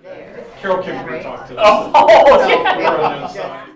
there. Carol came Yeah, over to right? talk to us. Oh, So, yeah. We're on the just- inside.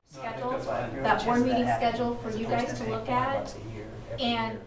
Schedule, that board meeting schedule for you guys to look at, and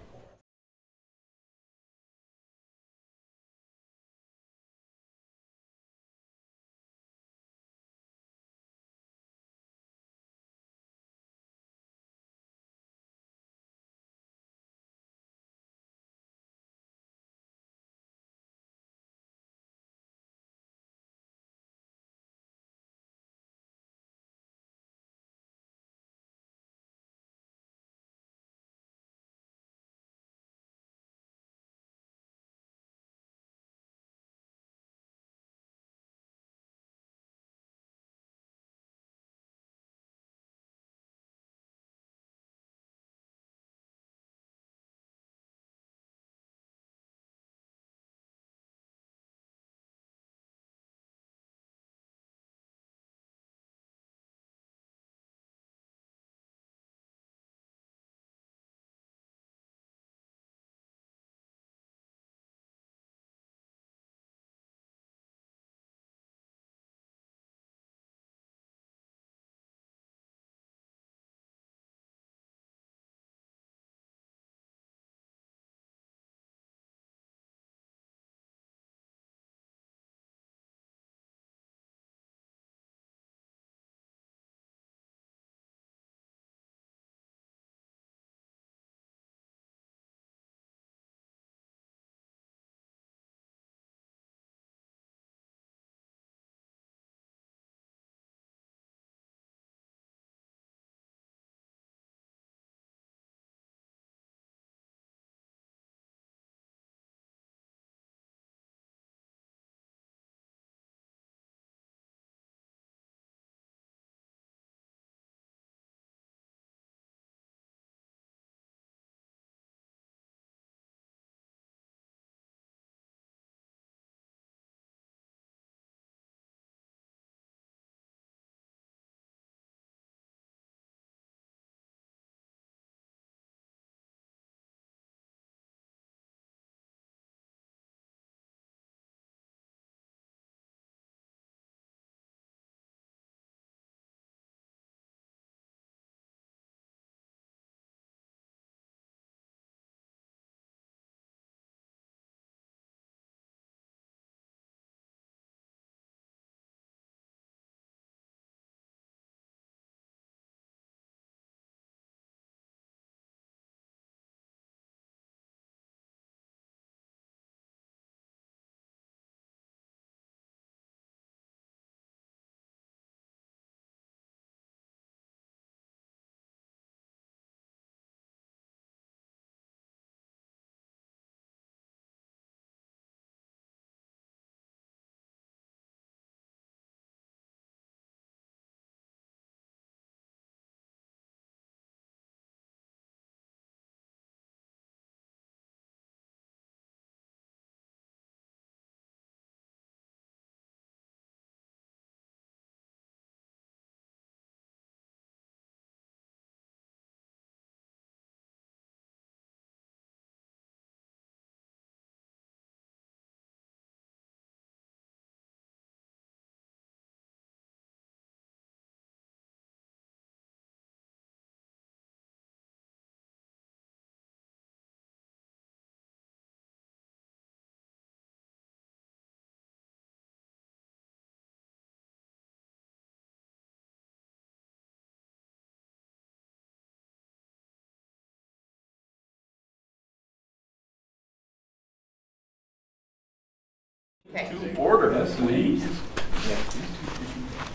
Okay. To order, please.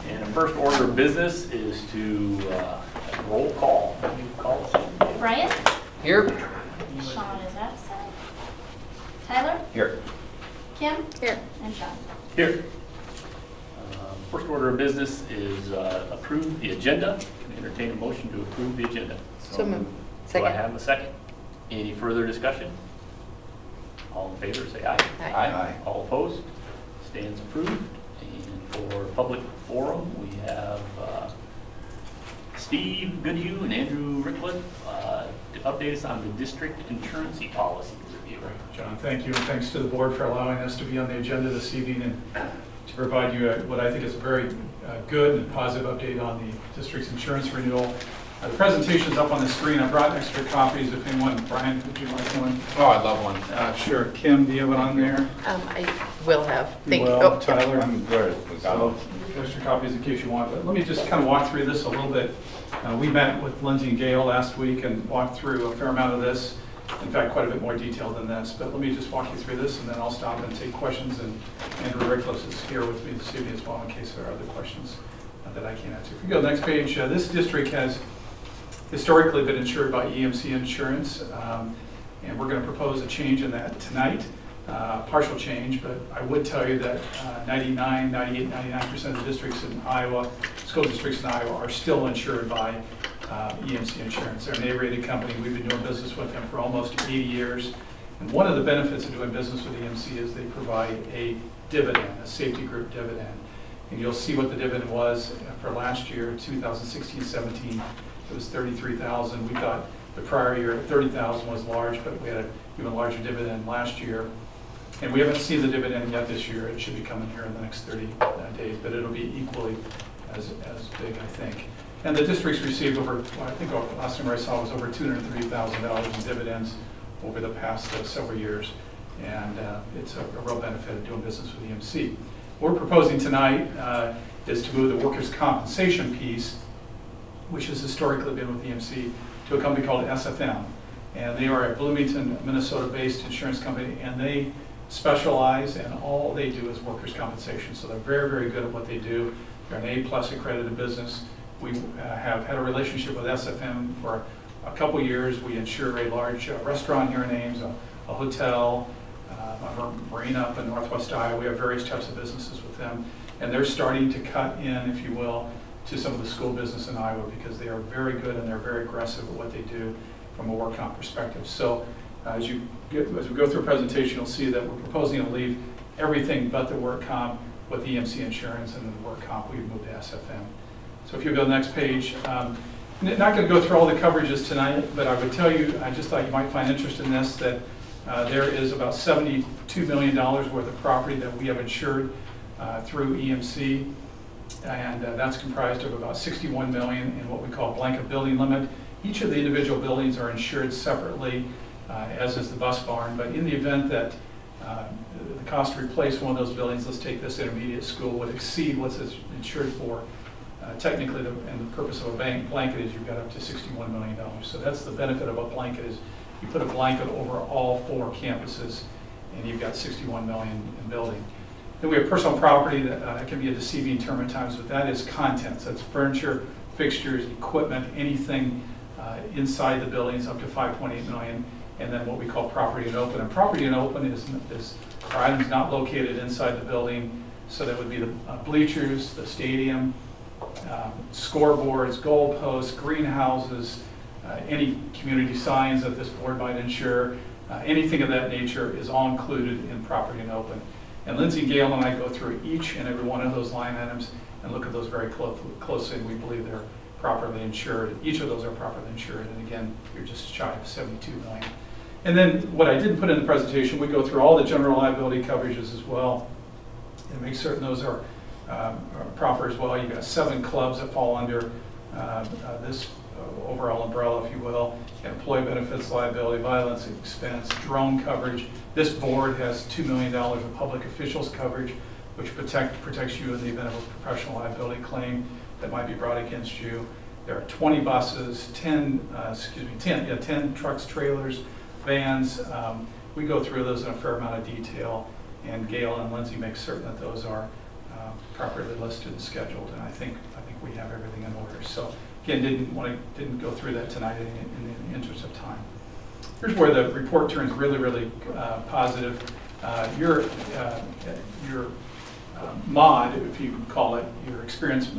And the first order of business is to roll call. Call it. Brian? Here. Sean is absent. Tyler? Here. Kim? Here. And Sean. Here. First order of business is approve the agenda. Can I entertain a motion to approve the agenda? So moved. Do I have a second? Any further discussion? All in favor, say aye. Aye. All opposed? Stands approved. And for public forum, we have Steve Goodhue and Andrew Rickliff to update us on the district insurance policy review. John, thank you, and thanks to the board for allowing us to be on the agenda this evening and to provide you what I think is a very good and positive update on the district's insurance renewal. The presentation is up on the screen. I brought extra copies if anyone. Brian, would you like one? Oh, I'd love one. Sure. Kim, do you have it on there? I will have. Thank you. Well, Oh, Tyler? I'm good. So, extra copies in case you want, but let me just kind of walk through this a little bit. We met with Lindsay and Gail last week and walked through a fair amount of this. In fact, quite a bit more detail than this, but let me just walk you through this and then I'll stop and take questions, and Andrew Rickliff is here with me this evening as well in case there are other questions that I can't answer. If you go to the next page, this district has historically been insured by EMC Insurance, and we're going to propose a change in that tonight, partial change, but I would tell you that 99, 98, 99% of the districts in Iowa, school districts in Iowa, are still insured by EMC Insurance. They're an A-rated company. We've been doing business with them for almost 80 years. And one of the benefits of doing business with EMC is they provide a dividend, a safety group dividend. And you'll see what the dividend was for last year, 2016-17. It was $33,000. We thought the prior year $30,000 was large, but we had an even larger dividend last year. And we haven't seen the dividend yet this year. It should be coming here in the next 30 days, but it'll be equally as big, I think. And the district's received over, well, I think last number I saw was over $230,000 in dividends over the past several years. And it's a real benefit of doing business with EMC. What we're proposing tonight is to move the workers' compensation piece, which has historically been with EMC, to a company called SFM. And they are a Bloomington, Minnesota-based insurance company, and they specialize, and all they do is workers' compensation. So they're very, very good at what they do. They're an A+ accredited business. We have had a relationship with SFM for a couple years. We insure a large restaurant here in Ames, a hotel, a marina up in Northwest Iowa. We have various types of businesses with them. And they're starting to cut in, if you will, to some of the school business in Iowa because they are very good and they're very aggressive at what they do from a work comp perspective. So as we go through a presentation, you'll see that we're proposing to leave everything but the work comp with EMC Insurance, and then the work comp we've moved to SFM. So if you go to the next page, not going to go through all the coverages tonight, but I would tell you, I just thought you might find interest in this, that there is about $72 million worth of property that we have insured through EMC. And that's comprised of about $61 million in what we call blanket building limit. Each of the individual buildings are insured separately, as is the bus barn. But in the event that the cost to replace one of those buildings, let's take this intermediate school, would exceed what's insured for, technically, and the purpose of a blanket is you've got up to $61 million. So that's the benefit of a blanket, is you put a blanket over all 4 campuses, and you've got $61 million in building. Then we have personal property that can be a deceiving term at times, but that is contents. That's furniture, fixtures, equipment, anything inside the buildings up to $5.8 million. And then what we call property and open. And property and open is items not located inside the building. So that would be the bleachers, the stadium, scoreboards, goalposts, greenhouses, any community signs that this board might insure. Anything of that nature is all included in property and open. And Lindsay, Gail, and I go through each and every one of those line items and look at those very closely, and we believe they're properly insured. Each of those are properly insured, and again, you're just shy of $72 million. And then what I didn't put in the presentation, we go through all the general liability coverages as well and make certain those are proper as well. You've got 7 clubs that fall under this overall umbrella, if you will. Employee benefits, liability, violence, expense, drone coverage. This board has $2 million of public officials coverage, which protects you in the event of a professional liability claim that might be brought against you. There are 20 buses, 10 trucks, trailers, vans. We go through those in a fair amount of detail. and Gail and Lindsay make certain that those are properly listed and scheduled, and I think we have everything in order. So again, didn't go through that tonight in the interest of time. Here's where the report turns really positive. Your mod, if you call it, your experience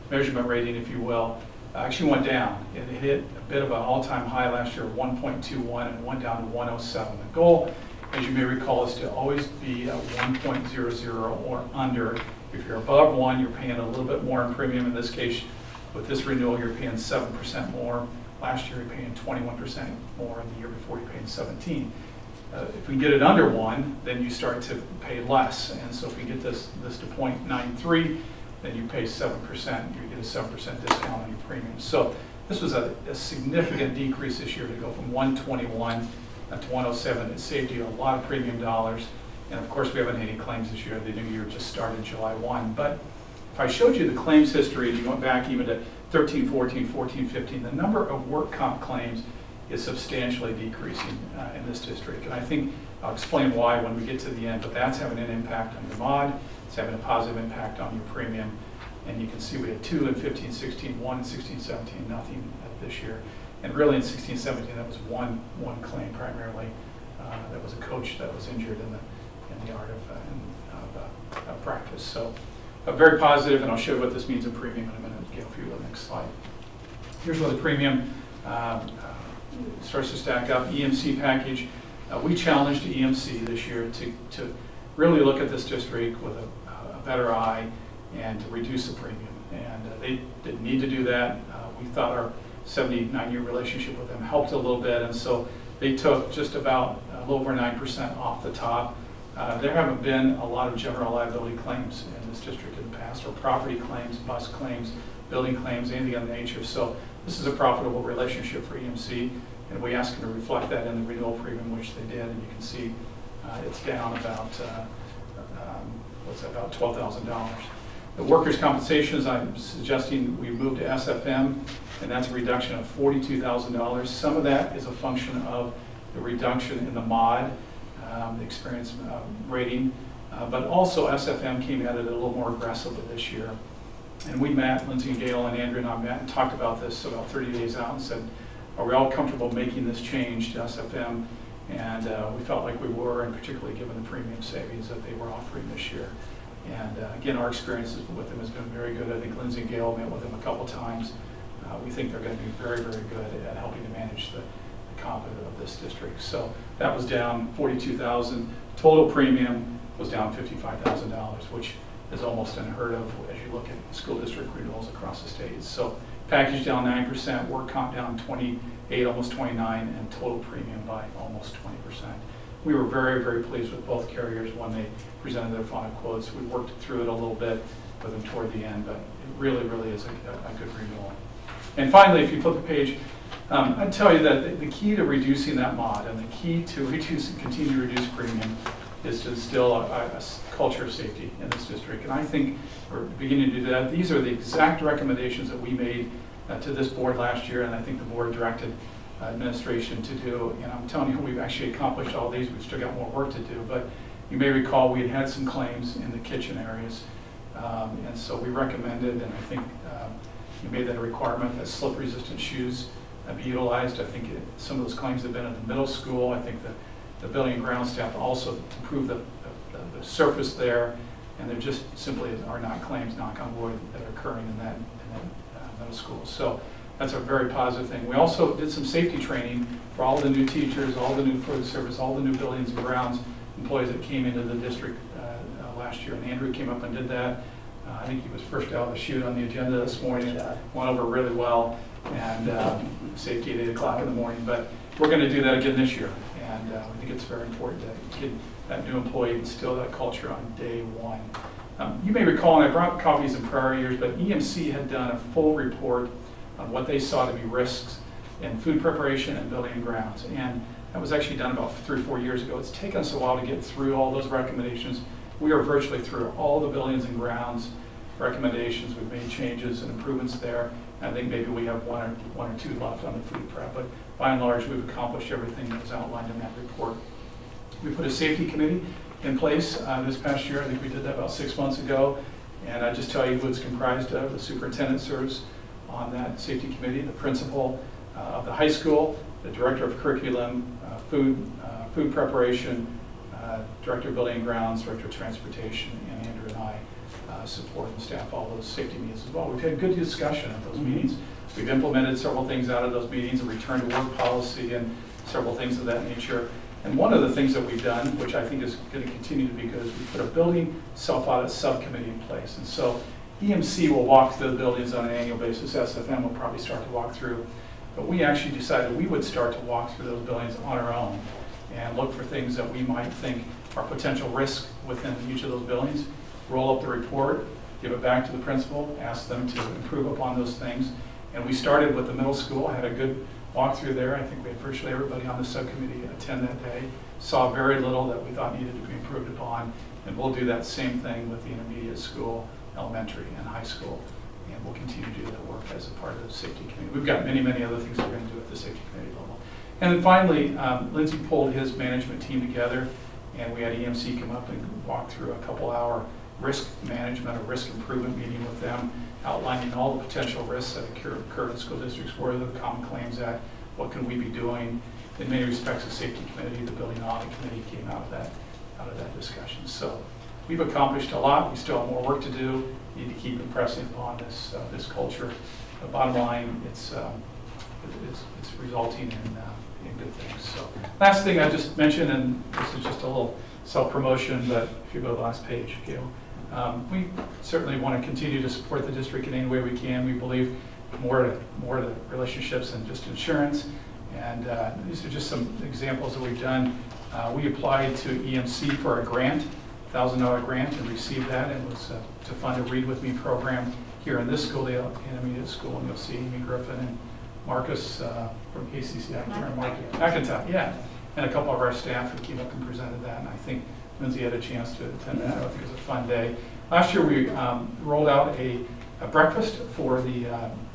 measurement rating, if you will, actually went down. It hit a bit of an all-time high last year of 1.21 and went down to 107. The goal, as you may recall, is to always be a 1.00 or under. If you're above 1, you're paying a little bit more in premium. In this case, with this renewal, you're paying 7% more. Last year, you're paying 21% more. The year before, you're paying 17%. If we get it under 1, then you start to pay less. And so if we get this to 0.93, then you pay 7%. You get a 7% discount on your premium. So this was a significant decrease this year to go from 121 to 107. It saved you a lot of premium dollars. And of course, we haven't had any claims this year. The new year just started July 1. But if I showed you the claims history, and you went back even to 13, 14, 14, 15, the number of work comp claims is substantially decreasing in this district. And I think I'll explain why when we get to the end, but that's having an impact on your mod. It's having a positive impact on your premium. And you can see we had 2 in 15, 16, 1 in 16, 17, nothing this year. And really in 16, 17, that was one claim primarily. That was a coach that was injured in the art of practice. So very positive, and I'll show you what this means in premium in a minute. Gail, if you go to the next slide. Here's where the premium starts to stack up. EMC package. We challenged EMC this year to really look at this district with a better eye and to reduce the premium. And they didn't need to do that. We thought our 79-year relationship with them helped a little bit, and so they took just about a little over 9% off the top. There haven't been a lot of general liability claims in this district in the past, or property claims, bus claims, building claims, anything of that nature. So this is a profitable relationship for EMC, and we asked them to reflect that in the renewal premium, which they did. And you can see it's down about about $12,000. The workers' compensation, as I'm suggesting, we moved to SFM, and that's a reduction of $42,000. Some of that is a function of the reduction in the mod, the experience rating, but also SFM came at it a little more aggressively this year. And we met, Lindsay and Gail and Andrew and I met and talked about this about 30 days out and said, are we all comfortable making this change to SFM? And we felt like we were, and particularly given the premium savings that they were offering this year. And again, our experiences with them has been very good. I think Lindsay and Gail met with them a couple times. We think they're going to be very good at helping to manage the comp of this district. So that was down $42,000. Total premium was down $55,000, which is almost unheard of as you look at school district renewals across the state. So package down 9%, work comp down 28, almost 29, and total premium by almost 20%. We were very pleased with both carriers when they presented their final quotes. We worked through it a little bit with them toward the end, but it really is a good renewal. And finally, if you flip the page, I'd tell you that the key to reducing that mod and the key to continue to reduce premium is to instill a culture of safety in this district. And I think we're beginning to do that. These are the exact recommendations that we made to this board last year, and I think the board directed administration to do. And I'm telling you, we've actually accomplished all these. We've still got more work to do, but you may recall we had some claims in the kitchen areas. And so we recommended, and I think we made that a requirement, that slip-resistant shoes be utilized. I think some of those claims have been at the middle school. I think that the building and ground staff also improved the surface there, and there just simply are not claims, knock on wood, that are occurring in that middle school. So that's a very positive thing. We also did some safety training for all the new teachers, all the new food service, all the new buildings and grounds employees that came into the district last year. And Andrew came up and did that. I think he was first out of the chute on the agenda this morning. Went over really well, and safety at 8 o'clock in the morning. But we're going to do that again this year, and I think it's very important to get that new employee instill that culture on day one. You may recall, and I brought copies in prior years, but EMC had done a full report on what they saw to be risks in food preparation and building and grounds. And that was actually done about 3 or 4 years ago. It's taken us a while to get through all those recommendations. We are virtually through all the buildings and grounds recommendations. We've made changes and improvements there. I think maybe we have one or two left on the food prep, but by and large, we've accomplished everything that was outlined in that report. We put a safety committee in place this past year. I think we did that about 6 months ago. And I just tell you who it's comprised of. The superintendent serves on that safety committee, the principal of the high school, the director of curriculum, food preparation, director of building and grounds, director of transportation, and Andrew and I support and staff all those safety meetings as well. We've had good discussion at those meetings. We've implemented several things out of those meetings, a return to work policy and several things of that nature. And one of the things that we've done, which I think is going to continue to be good, is we put a building self-audit subcommittee in place. And so EMC will walk through the buildings on an annual basis. SFM will probably start to walk through. But we actually decided we would start to walk through those buildings on our own and look for things that we might think are potential risks within each of those buildings, roll up the report, give it back to the principal, ask them to improve upon those things. And we started with the middle school. I had a good walkthrough there. I think we had virtually everybody on the subcommittee attend that day. Saw very little that we thought needed to be improved upon. And we'll do that same thing with the intermediate school, elementary, and high school. And we'll continue to do that work as a part of the safety committee. We've got many, many other things we're going to do at the safety committee level. And then finally, Lindsay pulled his management team together, and we had EMC come up and walk through a couple-hour risk management, a risk improvement meeting with them, outlining all the potential risks that occur in school districts, where the Common Claims Act, what can we be doing. In many respects, the safety committee, the building audit committee came out of that discussion. So we've accomplished a lot. We still have more work to do. Need to keep impressing upon this culture. The bottom line, it's resulting in good things. So last thing I just mentioned, and this is just a little self-promotion, but if you go to the last page, Gail. We certainly want to continue to support the district in any way we can. We believe more to relationships than just insurance. And these are just some examples that we've done. We applied to EMC for a grant, $1,000 grant, and received that. It was to fund a Read With Me program here in this school, the intermediate school. And you'll see Amy Griffin and Marcus from KCC, McIntyre, yeah. And a couple of our staff who came up and presented that. And I think Lindsay had a chance to attend that. I think it was a fun day. Last year we rolled out a breakfast for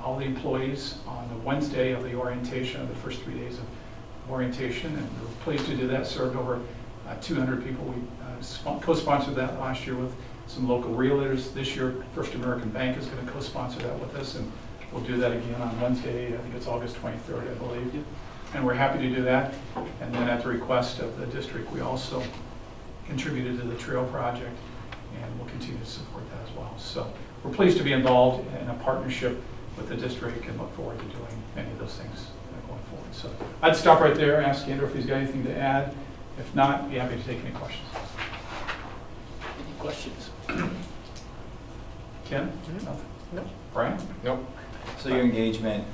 all the employees on the Wednesday of the orientation, of the first 3 days of orientation, and we were pleased to do that. Served over 200 people. We co-sponsored that last year with some local realtors. This year, First American Bank is going to co-sponsor that with us, and we'll do that again on Wednesday. I think it's August 23rd, I believe. Yep. And we're happy to do that. And then at the request of the district, we also contributed to the trail project, and we'll continue to support that as well. So we're pleased to be involved in a partnership with the district and look forward to doing many of those things going forward. So I'd stop right there, ask Andrew if he's got anything to add. If not, be happy to take any questions. Any questions? Ken? Nothing? No. Brian? Nope. So your engagement,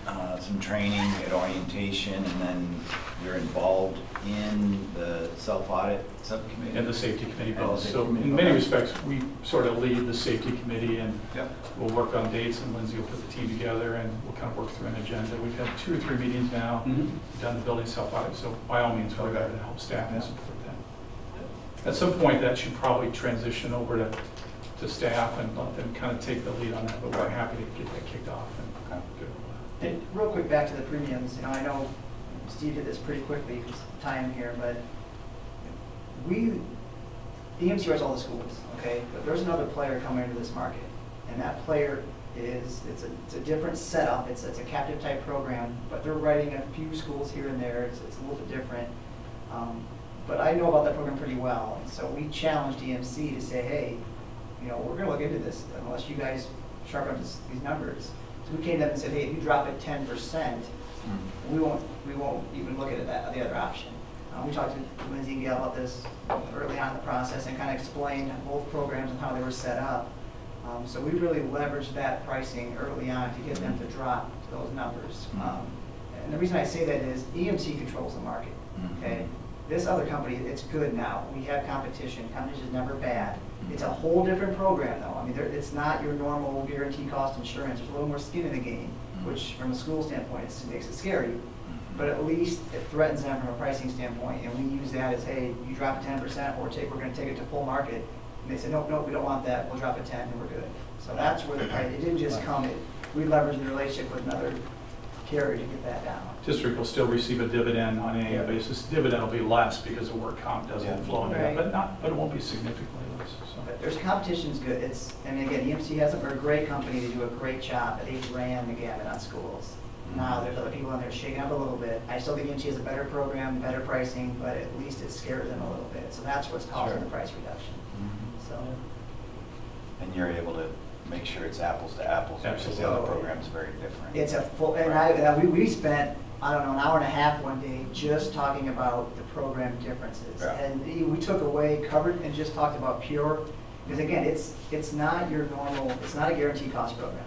some training at orientation, and then you're involved in the self-audit subcommittee? And the safety committee. Oh, so in many respects, we sort of lead the safety committee, and we'll work on dates, and Lindsay will put the team together, and we'll kind of work through an agenda. We've had 2 or 3 meetings now, we've done the building self-audit, so by all means, we're there to help staff and support them. At some point, that should probably transition over to staff and let them kind of take the lead on that, but we're happy to get that kicked off. And real quick, back to the premiums. You know, I know Steve did this pretty quickly because of time here, but EMC runs all the schools, okay? But there's another player coming into this market, and that player it's a different setup. It's a captive type program, but they're writing a few schools here and there. It's a little bit different. But I know about that program pretty well, and so we challenged EMC to say, hey, you know, we're going to look into this unless you guys sharpen up these numbers. So we came to them and said, hey, if you drop it 10%, we won't even look at that, the other option. We talked to Lindsay and Gail about this early on in the process and kind of explained both programs and how they were set up. So we really leveraged that pricing early on to get them to drop to those numbers. And the reason I say that is EMC controls the market. Okay, this other company, it's good now. We have competition. Competition is never bad. It's a whole different program, though. I mean, it's not your normal guaranteed cost insurance. There's a little more skin in the game, which, from a school standpoint, it makes it scary. But at least it threatens them from a pricing standpoint, and we use that as, hey, you drop it 10%, we're going to take it to full market. And they said, nope, we don't want that. We'll drop it 10, and we're good. So that's where the price. It didn't just come. We leveraged the relationship with another carry to get that down. District will still receive a dividend on an annual Yeah. basis. Dividend will be less because the work comp Yeah. doesn't flow into Right. that, but it won't be significantly less, so. But there's competition's good. I mean, again, EMC has a great company to do a great job, but they've ran the gamut on schools. Now, there's other people in there shaking up a little bit. I still think EMC has a better program, better pricing, but at least it scares them a little bit. So that's what's causing Sure. the price reduction. So, And you're able to make sure it's apples to apples, because the other Absolutely. program's very different. it's a full, and we spent, I don't know, an hour and a half one day just talking about the program differences. Yeah. And we took away, covered, and just talked about pure, because again, it's not your normal, it's not a guaranteed cost program.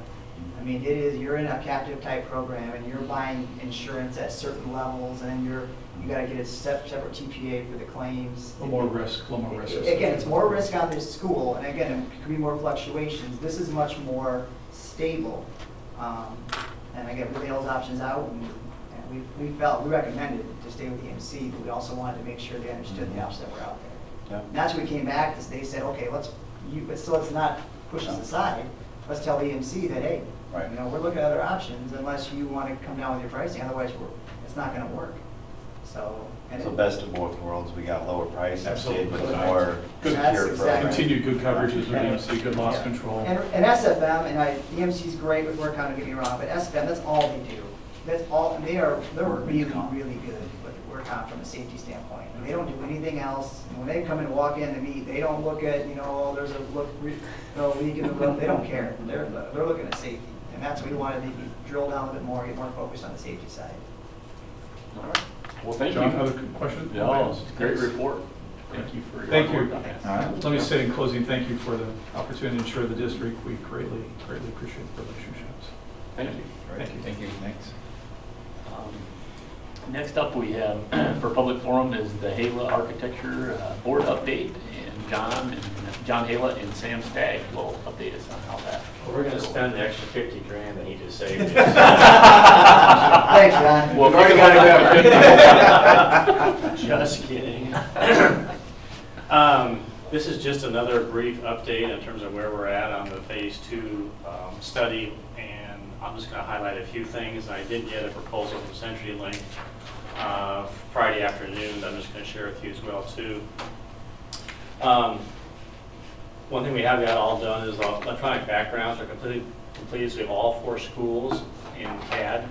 I mean, it is, you're in a captive type program and you're buying insurance at certain levels and then you gotta get a separate TPA for the claims. A little more risk, a little more risk. Again, it's more risk on this school, and again, it could be more fluctuations. This is much more stable. And again, we laid those options out, and we recommended to stay with EMC, but we also wanted to make sure they understood the options that were out there. Yeah. And that's when we came back, they said, okay, let's not push this aside. Let's tell EMC that, hey, Right. you know, we're looking at other options unless you want to come down with your pricing, otherwise it's not going to work. So, and So it- best of both worlds, we got lower price and stayed with the Absolutely. more Good. That's secure exactly- program. Continued good coverages with EMC, good loss Yeah. control. And SFM, and EMC's great with work count, don't get me wrong, but SFM, that's all they do. That's all, and they're really, really good with work count from a safety standpoint. And they don't do anything else. And when they come and walk in to meet, they don't look at, there's a leak in the room. They don't care. They're looking at safety. And that's what we wanted to drill down a bit more, get more focused on the safety side. All right. Well, thank John, you. other questions? No, it's a great report. Thank you for your Thank hard you. work on that. All right. Let me say in closing, thank you for the opportunity to ensure the district. We greatly, greatly appreciate the relationships. Thank you. Thank you. Thank you. Thanks. Next up, we have for public forum is the HALA Architecture Board update, and John HALA and Sam Stagg will update us on how that. We're going to spend the extra 50 grand that he just saved. Thanks, John. Well, We've already got to go. Just kidding. This is just another brief update in terms of where we're at on the phase 2 study, and I'm just going to highlight a few things. I did get a proposal from CenturyLink Friday afternoon that I'm just going to share with you as well too. One thing we have got all done is electronic backgrounds are completed, so we have all 4 schools in CAD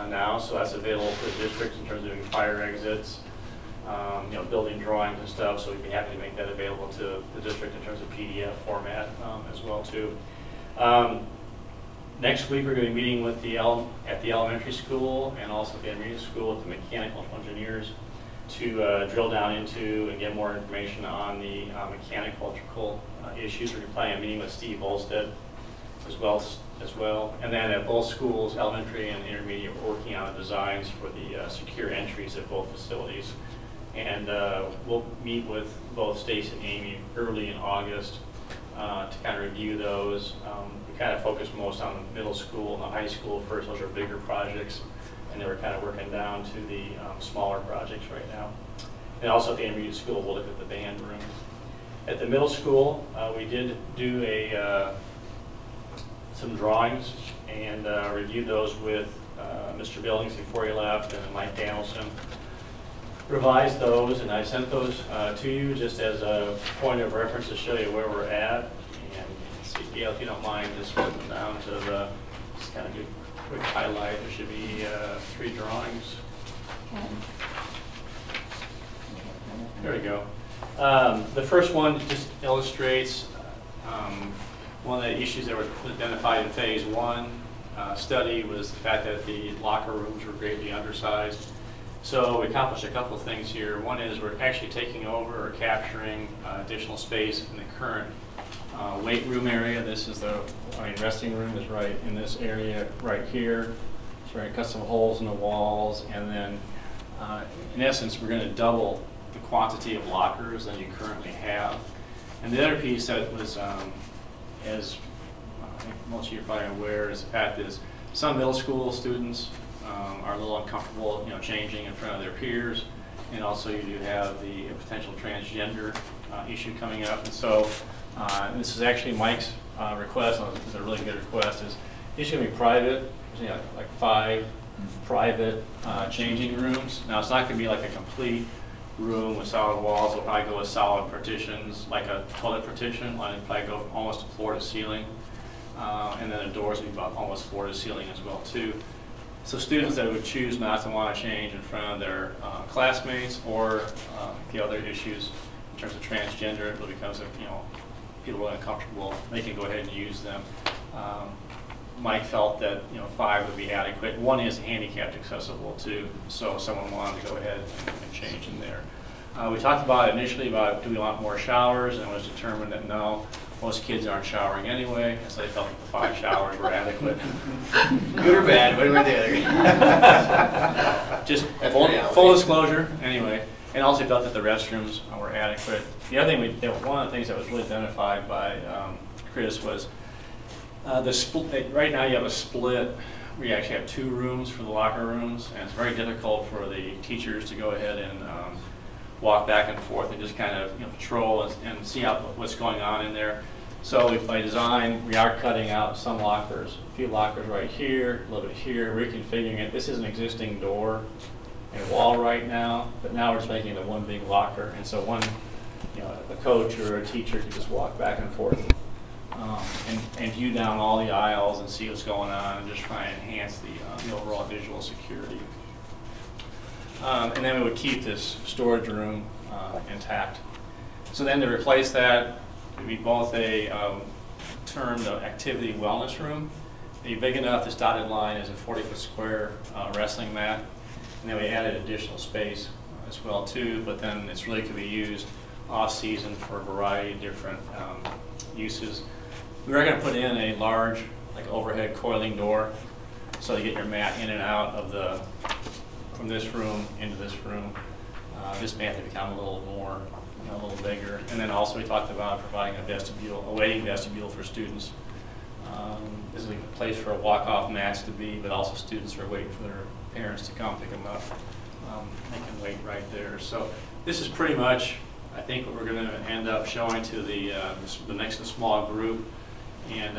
now, so that's available for the districts in terms of doing fire exits, building drawings and stuff, so we'd be happy to make that available to the district in terms of PDF format as well too. Next week we're going to be meeting with at the elementary school and also at the intermediate school with the mechanical engineers to drill down into and get more information on the mechanical electrical issues. We're planning on meeting with Steve Olstead as well. And then at both schools, elementary and intermediate, we're working on the designs for the secure entries at both facilities. And we'll meet with both Stacy and Amy early in August to kind of review those. We kind of focus most on the middle school and the high school first. Those are bigger projects. And then we're kind of working down to the smaller projects right now. And also at the intermediate school, we'll look at the band room. At the middle school, we did do some drawings and reviewed those with Mr. Billings before he left and Mike Danielson. Revised those, and I sent those to you just as a point of reference to show you where we're at. And see, Gail, if you don't mind, just putting down to the, just kind of do a quick highlight. There should be 3 drawings. Okay. There we go. The first one just illustrates one of the issues that were identified in phase 1 study was the fact that the locker rooms were greatly undersized. So we accomplished a couple of things here. One is we're actually taking over or capturing additional space in the current weight room area. This is resting room is right in this area right here. So we're going to cut some holes in the walls, and then in essence we're going to double the quantity of lockers than you currently have. And the other piece that was, as I think most of you are probably aware, is the fact is some middle school students are a little uncomfortable, changing in front of their peers, and also you do have the potential transgender issue coming up. And so this is actually Mike's request. It's a really good request. It's going to be private, like 5 private changing rooms. Now, it's not going to be like a complete room with solid walls. It'll probably go with solid partitions, like a toilet partition. It'll probably go from almost floor to ceiling. And then the doors will be about almost floor to ceiling as well, too. So students that would choose not to want to change in front of their classmates, or the other issues in terms of transgender, it becomes, people are uncomfortable, they can go ahead and use them. Mike felt that 5 would be adequate. 1 is handicapped accessible too, so if someone wanted to go ahead and change in there. We talked about initially about do we want more showers, and it was determined that no, most kids aren't showering anyway, and so they felt that the 5 showers were adequate. Good or bad, what were the other? Just full disclosure, anyway. And also felt that the restrooms were adequate. The other thing, one of the things that was really identified by Chris was the split. Right now you have a split where you actually have 2 rooms for the locker rooms, and it's very difficult for the teachers to go ahead and walk back and forth and just kind of patrol and see what's going on in there. So by design, we are cutting out some lockers, a few lockers right here, a little bit here, reconfiguring it. This is an existing door and wall right now, but now we're just making it one big locker, and so a coach or a teacher can just walk back and forth and view down all the aisles and see what's going on, and just try and enhance the overall visual security. And then we would keep this storage room intact. So then to replace that, it would be both a termed activity wellness room. It'd be big enough, this dotted line is a 40-foot square wrestling mat. And then we added additional space as well too, but then it's really could be used off-season for a variety of different uses. We are going to put in a large, overhead coiling door, so you get your mat in and out of from this room into this room. This may have to become a little more, a little bigger. And then also we talked about providing a waiting vestibule for students. This is a place for walk-off mats to be, but also students are waiting for their parents to come pick them up. They can wait right there. So this is pretty much, I think, what we're going to end up showing to the next small group. And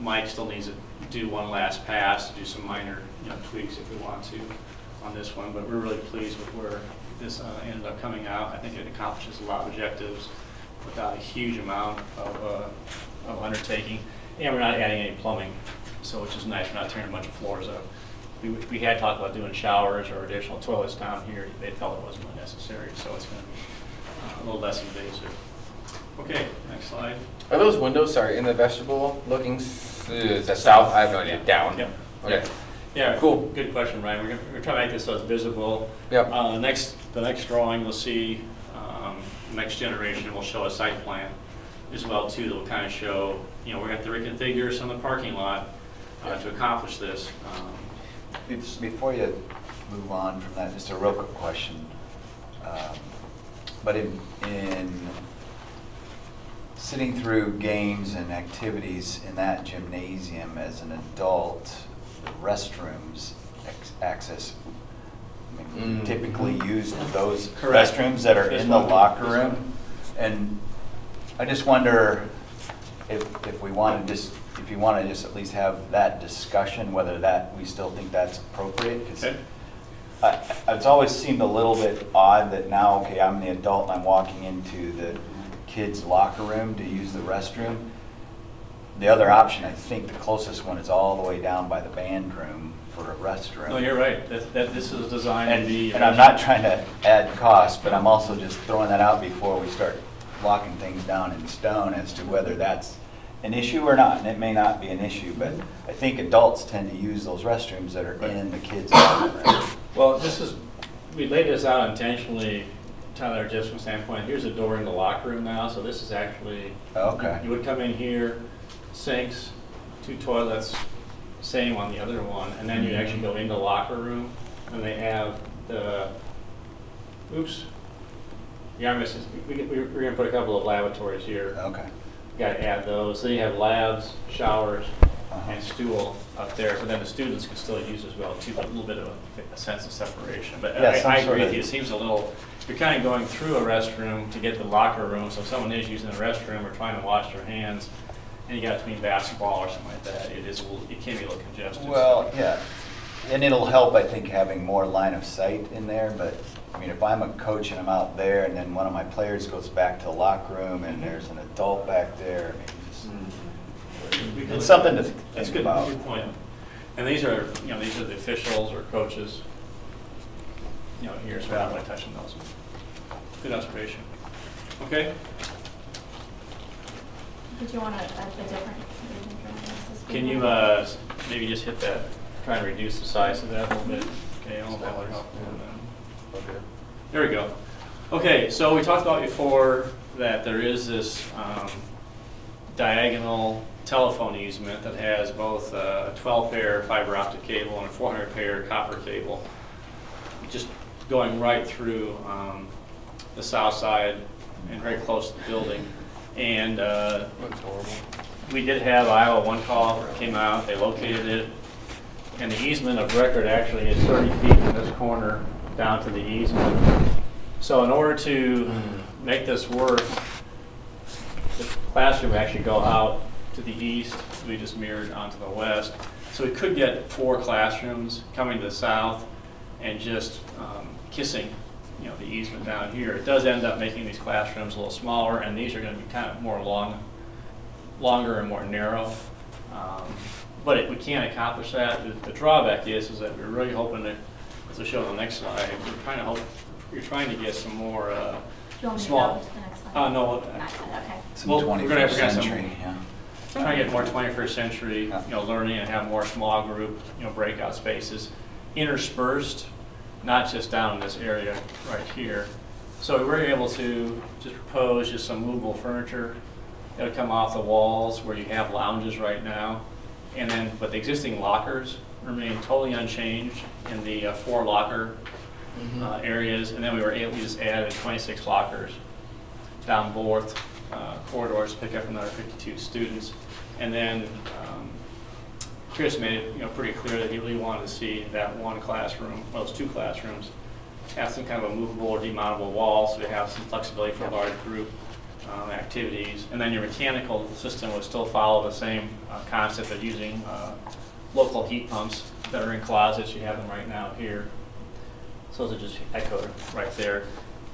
Mike still needs to do one last pass, do some minor tweaks if we want to on this one. But we're really pleased with where this ended up coming out. I think it accomplishes a lot of objectives without a huge amount of undertaking. And we're not adding any plumbing, so which is nice. We're not tearing a bunch of floors up. We had talked about doing showers or additional toilets down here. They felt it wasn't really necessary, so it's going to be a little less invasive. Okay, next slide. Are those windows, in the vestibule looking, is that south? I have no idea. Down? Yep. Okay. Yeah, cool. Good question, Ryan. We're trying to make this so it's visible. Yep. The next drawing we'll see, next generation will show a site plan as well too. That will kind of show, we're going to have to reconfigure some of the parking lot to accomplish this. Before you move on from that, just a real quick question. But in sitting through games and activities in that gymnasium as an adult, the restrooms access, typically use those Correct. restrooms that are in the locker room. And I just wonder if we want to just, if you want to just at least have that discussion, whether that we still think that's appropriate. Because it's always seemed a little bit odd that now, okay, I'm the adult and I'm walking into the kids' locker room to use the restroom. The other option, I think the closest one is all the way down by the band room for a restroom. No, you're right. This is designed to be. And I'm not trying to add cost, but I'm also just throwing that out before we start locking things down in stone as to whether that's an issue or not. And it may not be an issue, but I think adults tend to use those restrooms that are in the kids' locker room. Well, we laid this out intentionally, Tyler, just from the standpoint, here's a door in the locker room now, so this is actually, Okay. you would come in here, sinks, 2 toilets, same on the other one, and then you actually go into the locker room, and they have the, oops, yeah, we're going to put a couple of lavatories here. Okay. Got to add those. So you have labs, showers, and stool up there, but then the students can still use as well too, but a little bit of a sense of separation. But yeah, I agree with you. It seems a little, you're kind of going through a restroom to get the locker room, so if someone is using the restroom or trying to wash their hands, and you got between basketball or something like that, it can be a little congested. Well, yeah. And it'll help, I think, having more line of sight in there, but, I mean, if I'm a coach and I'm out there and then one of my players goes back to the locker room and there's an adult back there, I mean, just, it's something to That's think good, about. good point. And these are, these are the officials or coaches, here, so we're not really touching those. Good observation. Okay? Did you want to add a different region for analysis? Can you maybe just hit that, try and reduce the size of that a little bit? Okay, I'll that would help. Okay. There we go. Okay, so we talked about before that there is this diagonal telephone easement that has both a 12-pair fiber optic cable and a 400-pair copper cable, just going right through the south side and very close to the building. And Looks horrible. we did have Iowa One call, came out, they located it, and the easement of record actually is 30 feet from this corner down to the easement. So in order to make this work, the classroom actually go out to the east, we just mirrored onto the west. So we could get 4 classrooms coming to the south and just kissing the easement down here. It does end up making these classrooms a little smaller, and these are going to be kind of more longer and more narrow. But we can't accomplish that. The drawback is that we're really hoping that, as I show on the next slide, you're trying to get some more Do you want me small. to go to the next slide? No. Okay. Some Well, we're gonna 21st have some- century, yeah. Trying to get more 21st century, learning and have more small group, breakout spaces interspersed, not just down in this area right here. So we were able to just propose just some movable furniture that would come off the walls where you have lounges right now. And then, but the existing lockers remain totally unchanged in the 4 locker areas. And then we just added 26 lockers down both corridors to pick up another 52 students. And then Chris made it pretty clear that he really wanted to see that one classroom, well, those 2 classrooms, have some kind of a movable or demountable wall so they have some flexibility for large group activities. And then your mechanical system would still follow the same concept of using local heat pumps that are in closets. You have them right now here. So those are just echoed right there.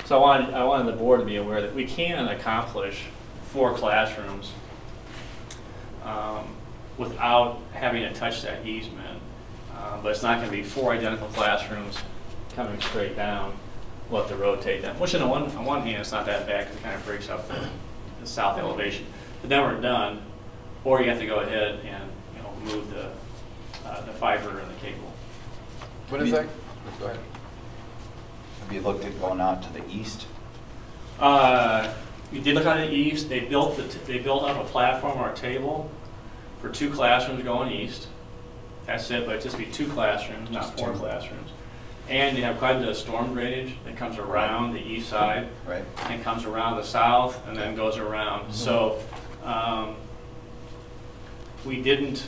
So I wanted the board to be aware that we can accomplish 4 classrooms without having to touch that easement. But it's not going to be 4 identical classrooms coming straight down. We'll have to rotate them, which on one hand it's not that bad because it kind of breaks up the south elevation. But then we're done, or you have to go ahead and move the fiber and the cable. What is that? Go ahead. Have you looked at going out to the east? We did look at the east. They built up a platform or a table for 2 classrooms going east. That's it, but it'd just be 2 classrooms, not 4 classrooms. And you have quite a bit of storm drainage that comes around the east side, Right. and comes around the south, and then goes around. So we didn't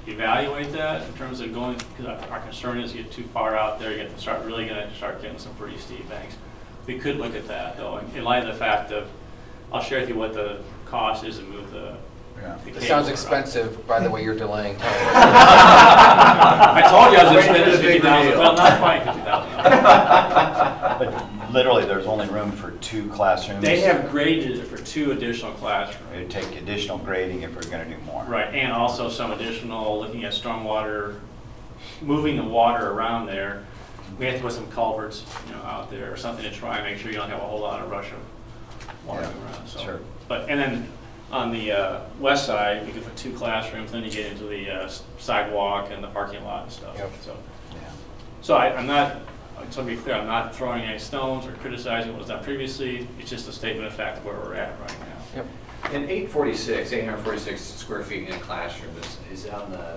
evaluate that in terms of going, because our concern is you get too far out there, you're really going to start getting some pretty steep banks. We could look at that though, in light of the fact of, I'll share with you what the cost is to move the It sounds expensive, by the way you're delaying time. I told you I was going to spend this $50,000. Well, not quite $50,000. But literally, there's only room for 2 classrooms. They have graded it for 2 additional classrooms. It would take additional grading if we're going to do more. Right, and also some additional looking at stormwater, moving the water around there. We have to put some culverts, out there or something to try and make sure you don't have a whole lot of rush of water around. So. Sure. But and then on the west side, we could put 2 classrooms. Then you get into the sidewalk and the parking lot and stuff. Yep. So I'm not. So to be clear, I'm not throwing any stones or criticizing what was done previously. It's just a statement of fact of where we're at right now. Yep. And 846 square feet in a classroom is on the,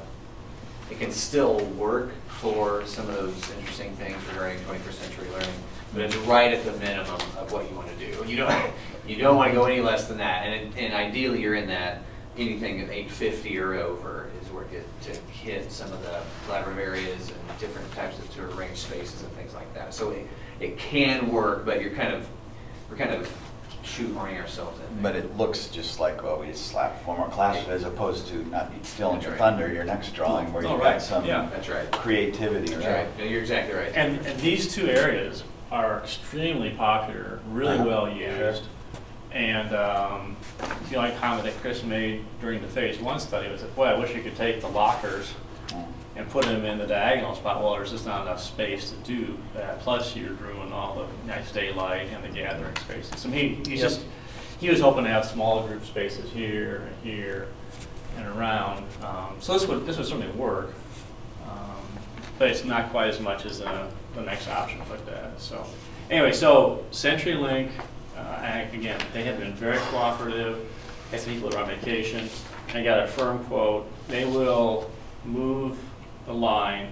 it can still work for some of those interesting things regarding 21st century learning, but it's right at the minimum of what you want to do. You don't want to go any less than that, and ideally you're in that, anything of 850 or over is where it to hit some of the collaborative areas and different types of sort of range spaces and things like that. So it can work, but we're kind of shoehorning ourselves in. But it looks just like, well, we just slapped 4 more classes as opposed to not stealing That's your right. thunder, your next drawing where Oh, you've right. got some Yeah. That's right. creativity. That's right. Yeah, you're exactly right. And these two areas are extremely popular, really well used. And the only comment that Chris made during the phase 1 study was that, boy, I wish you could take the lockers and put them in the diagonal spot. Well, there's just not enough space to do that. Plus, you're ruining all the nice daylight and the gathering spaces. So he was hoping to have small group spaces here and here and around. So this would certainly work, but it's not quite as much as the next option looked at. So anyway, so CenturyLink, again, they have been very cooperative. Had some people that are on vacation. I got a firm quote. They will move the line,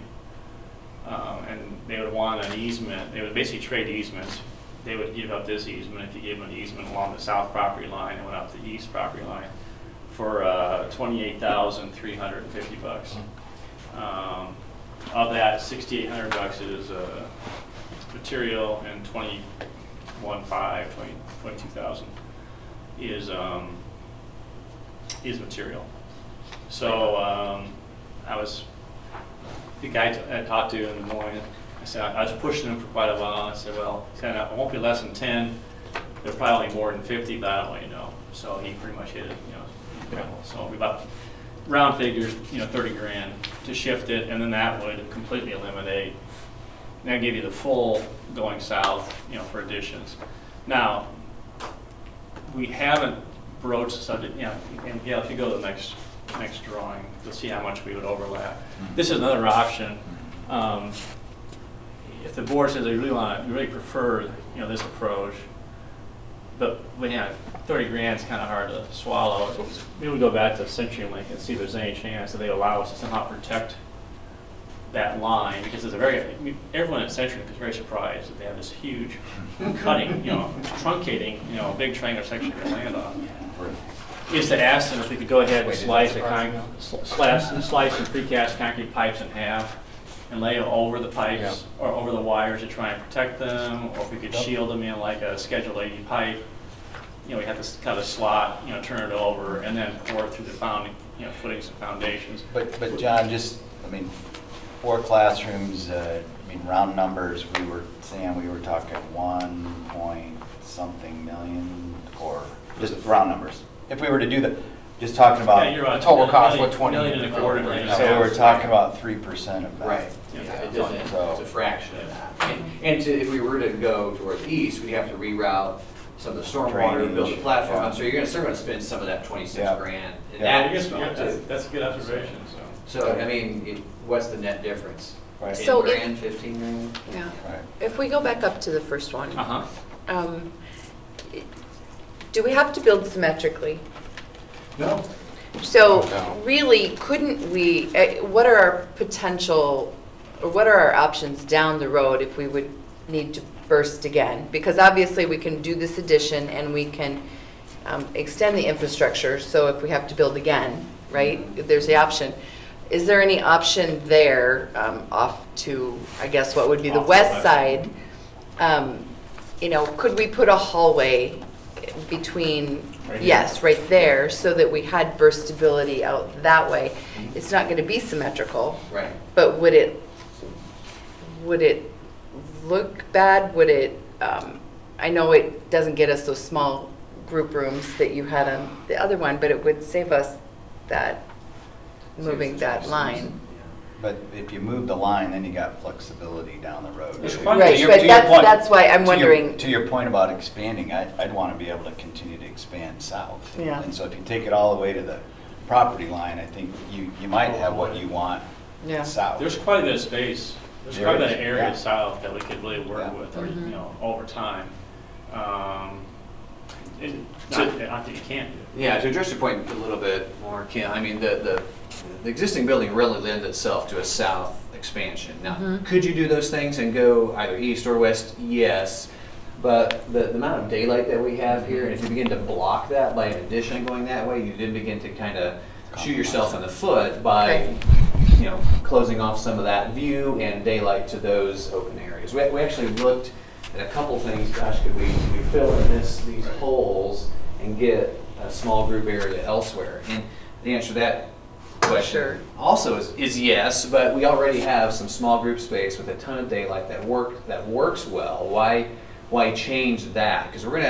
and they would want an easement. They would basically trade easements. They would give up this easement if you gave them an easement along the south property line and went up the east property line for $28,350. Of that, $6,800 is material, and $22,000 is material. So the guy I talked to in the morning, I said, I was pushing him for quite a while. I said, well, it won't be less than 10. They're probably more than 50, but I don't really know. So he pretty much hit it, So it'll be about round figures, 30 grand to shift it, and then that would completely eliminate. And that'd give you the full going south, for additions. Now, we haven't broached the subject, and if you go to the next drawing, you'll see how much we would overlap. This is another option. If the board says they really prefer, this approach, but 30 grand is kind of hard to swallow. We would go back to CenturyLink and see if there's any chance that they allow us to somehow protect that line, because everyone at CenturyLink is very surprised that they have this huge cutting, truncating, big triangular section to land on. Is to ask them if we could go ahead and slice some precast concrete pipes in half and lay it over the pipes or over the wires to try and protect them, or if we could shield them in like a Schedule 80 pipe. We have to cut a slot, turn it over, and then pour it through the footings and foundations. But John, 4 classrooms, round numbers, we were talking 1 point something million, or just round numbers. If we were to do that, just talking about you're right. total cost, what, 20? $1.25 million. so we're talking about 3% of that. Right. It's a fraction of that. And if we were to go toward the east, we'd have to reroute some of the stormwater, build a platform. Yeah. So you're still going to spend some of that 26 grand. And Yeah. That's a good observation. So what's the net difference? Right. 10 So grand, 15 grand? Yeah. Right. If we go back up to the first one, Uh-huh. Do we have to build symmetrically? No. So No. really, couldn't we, what are our potential, or what are our options down the road if we would need to burst again? Because obviously we can do this addition and we can extend the infrastructure, so if we have to build again, right, there's the option. Is there any option there off to, I guess, what would be the west side? Could we put a hallway between, Right here. yes, right there, so that we had burstability out that way? It's not going to be symmetrical, Right. but would it look bad? Would it, I know it doesn't get us those small group rooms that you had on the other one, but it would save us that, moving that line. But if you move the line, then you got flexibility down the road. There's To quite- Right, your- but to your point- that's why I'm to your- wondering. To your point about expanding, I'd want to be able to continue to expand south. Yeah. And so if you take it all the way to the property line, I think you might have what you want Yeah. south. There's quite a bit of space. There's There quite a bit is, of area yeah. south that we could really work Yeah. with, Mhm. over time. Not that you can't do it. Yeah, to address your point a little bit more, Kim, the existing building really lends itself to a south expansion. Now, could you do those things and go either east or west? Yes. But the amount of daylight that we have here, and if you begin to block that by an addition going that way, you then begin to kind of shoot yourself in the foot by, closing off some of that view and daylight to those open areas. We actually looked And a couple things, gosh, could we fill in these holes and get a small group area elsewhere? And the answer to that question Sure. also is yes, but we already have some small group space with a ton of daylight that works well. Why change that? Because we're going to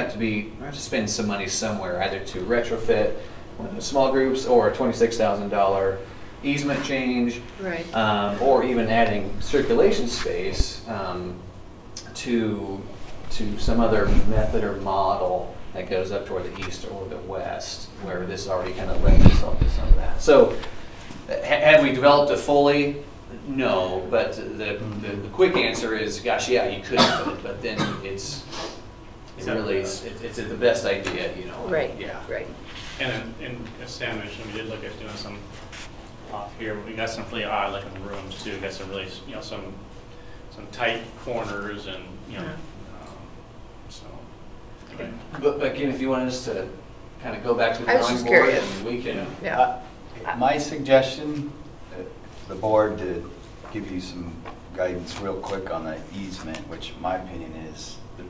have to spend some money somewhere, either to retrofit one of the small groups or a $26,000 easement change, Right. or even adding circulation space to some other method or model that goes up toward the east or the west, where this already kind of lends itself to some of that. So, have we developed it fully? No, but the quick answer is, gosh, yeah, you could put it, but then it's the best idea, you know. Right. Yeah. Right. And as Sam mentioned, we did look at doing some off here. We got some really odd looking rooms too. We got some really, some tight corners and, so. Okay. But again, if you want us to kind of go back to the I was drawing just board, curious. and we can. Yeah. My suggestion, the board to give you some guidance real quick on the easement, which my opinion is that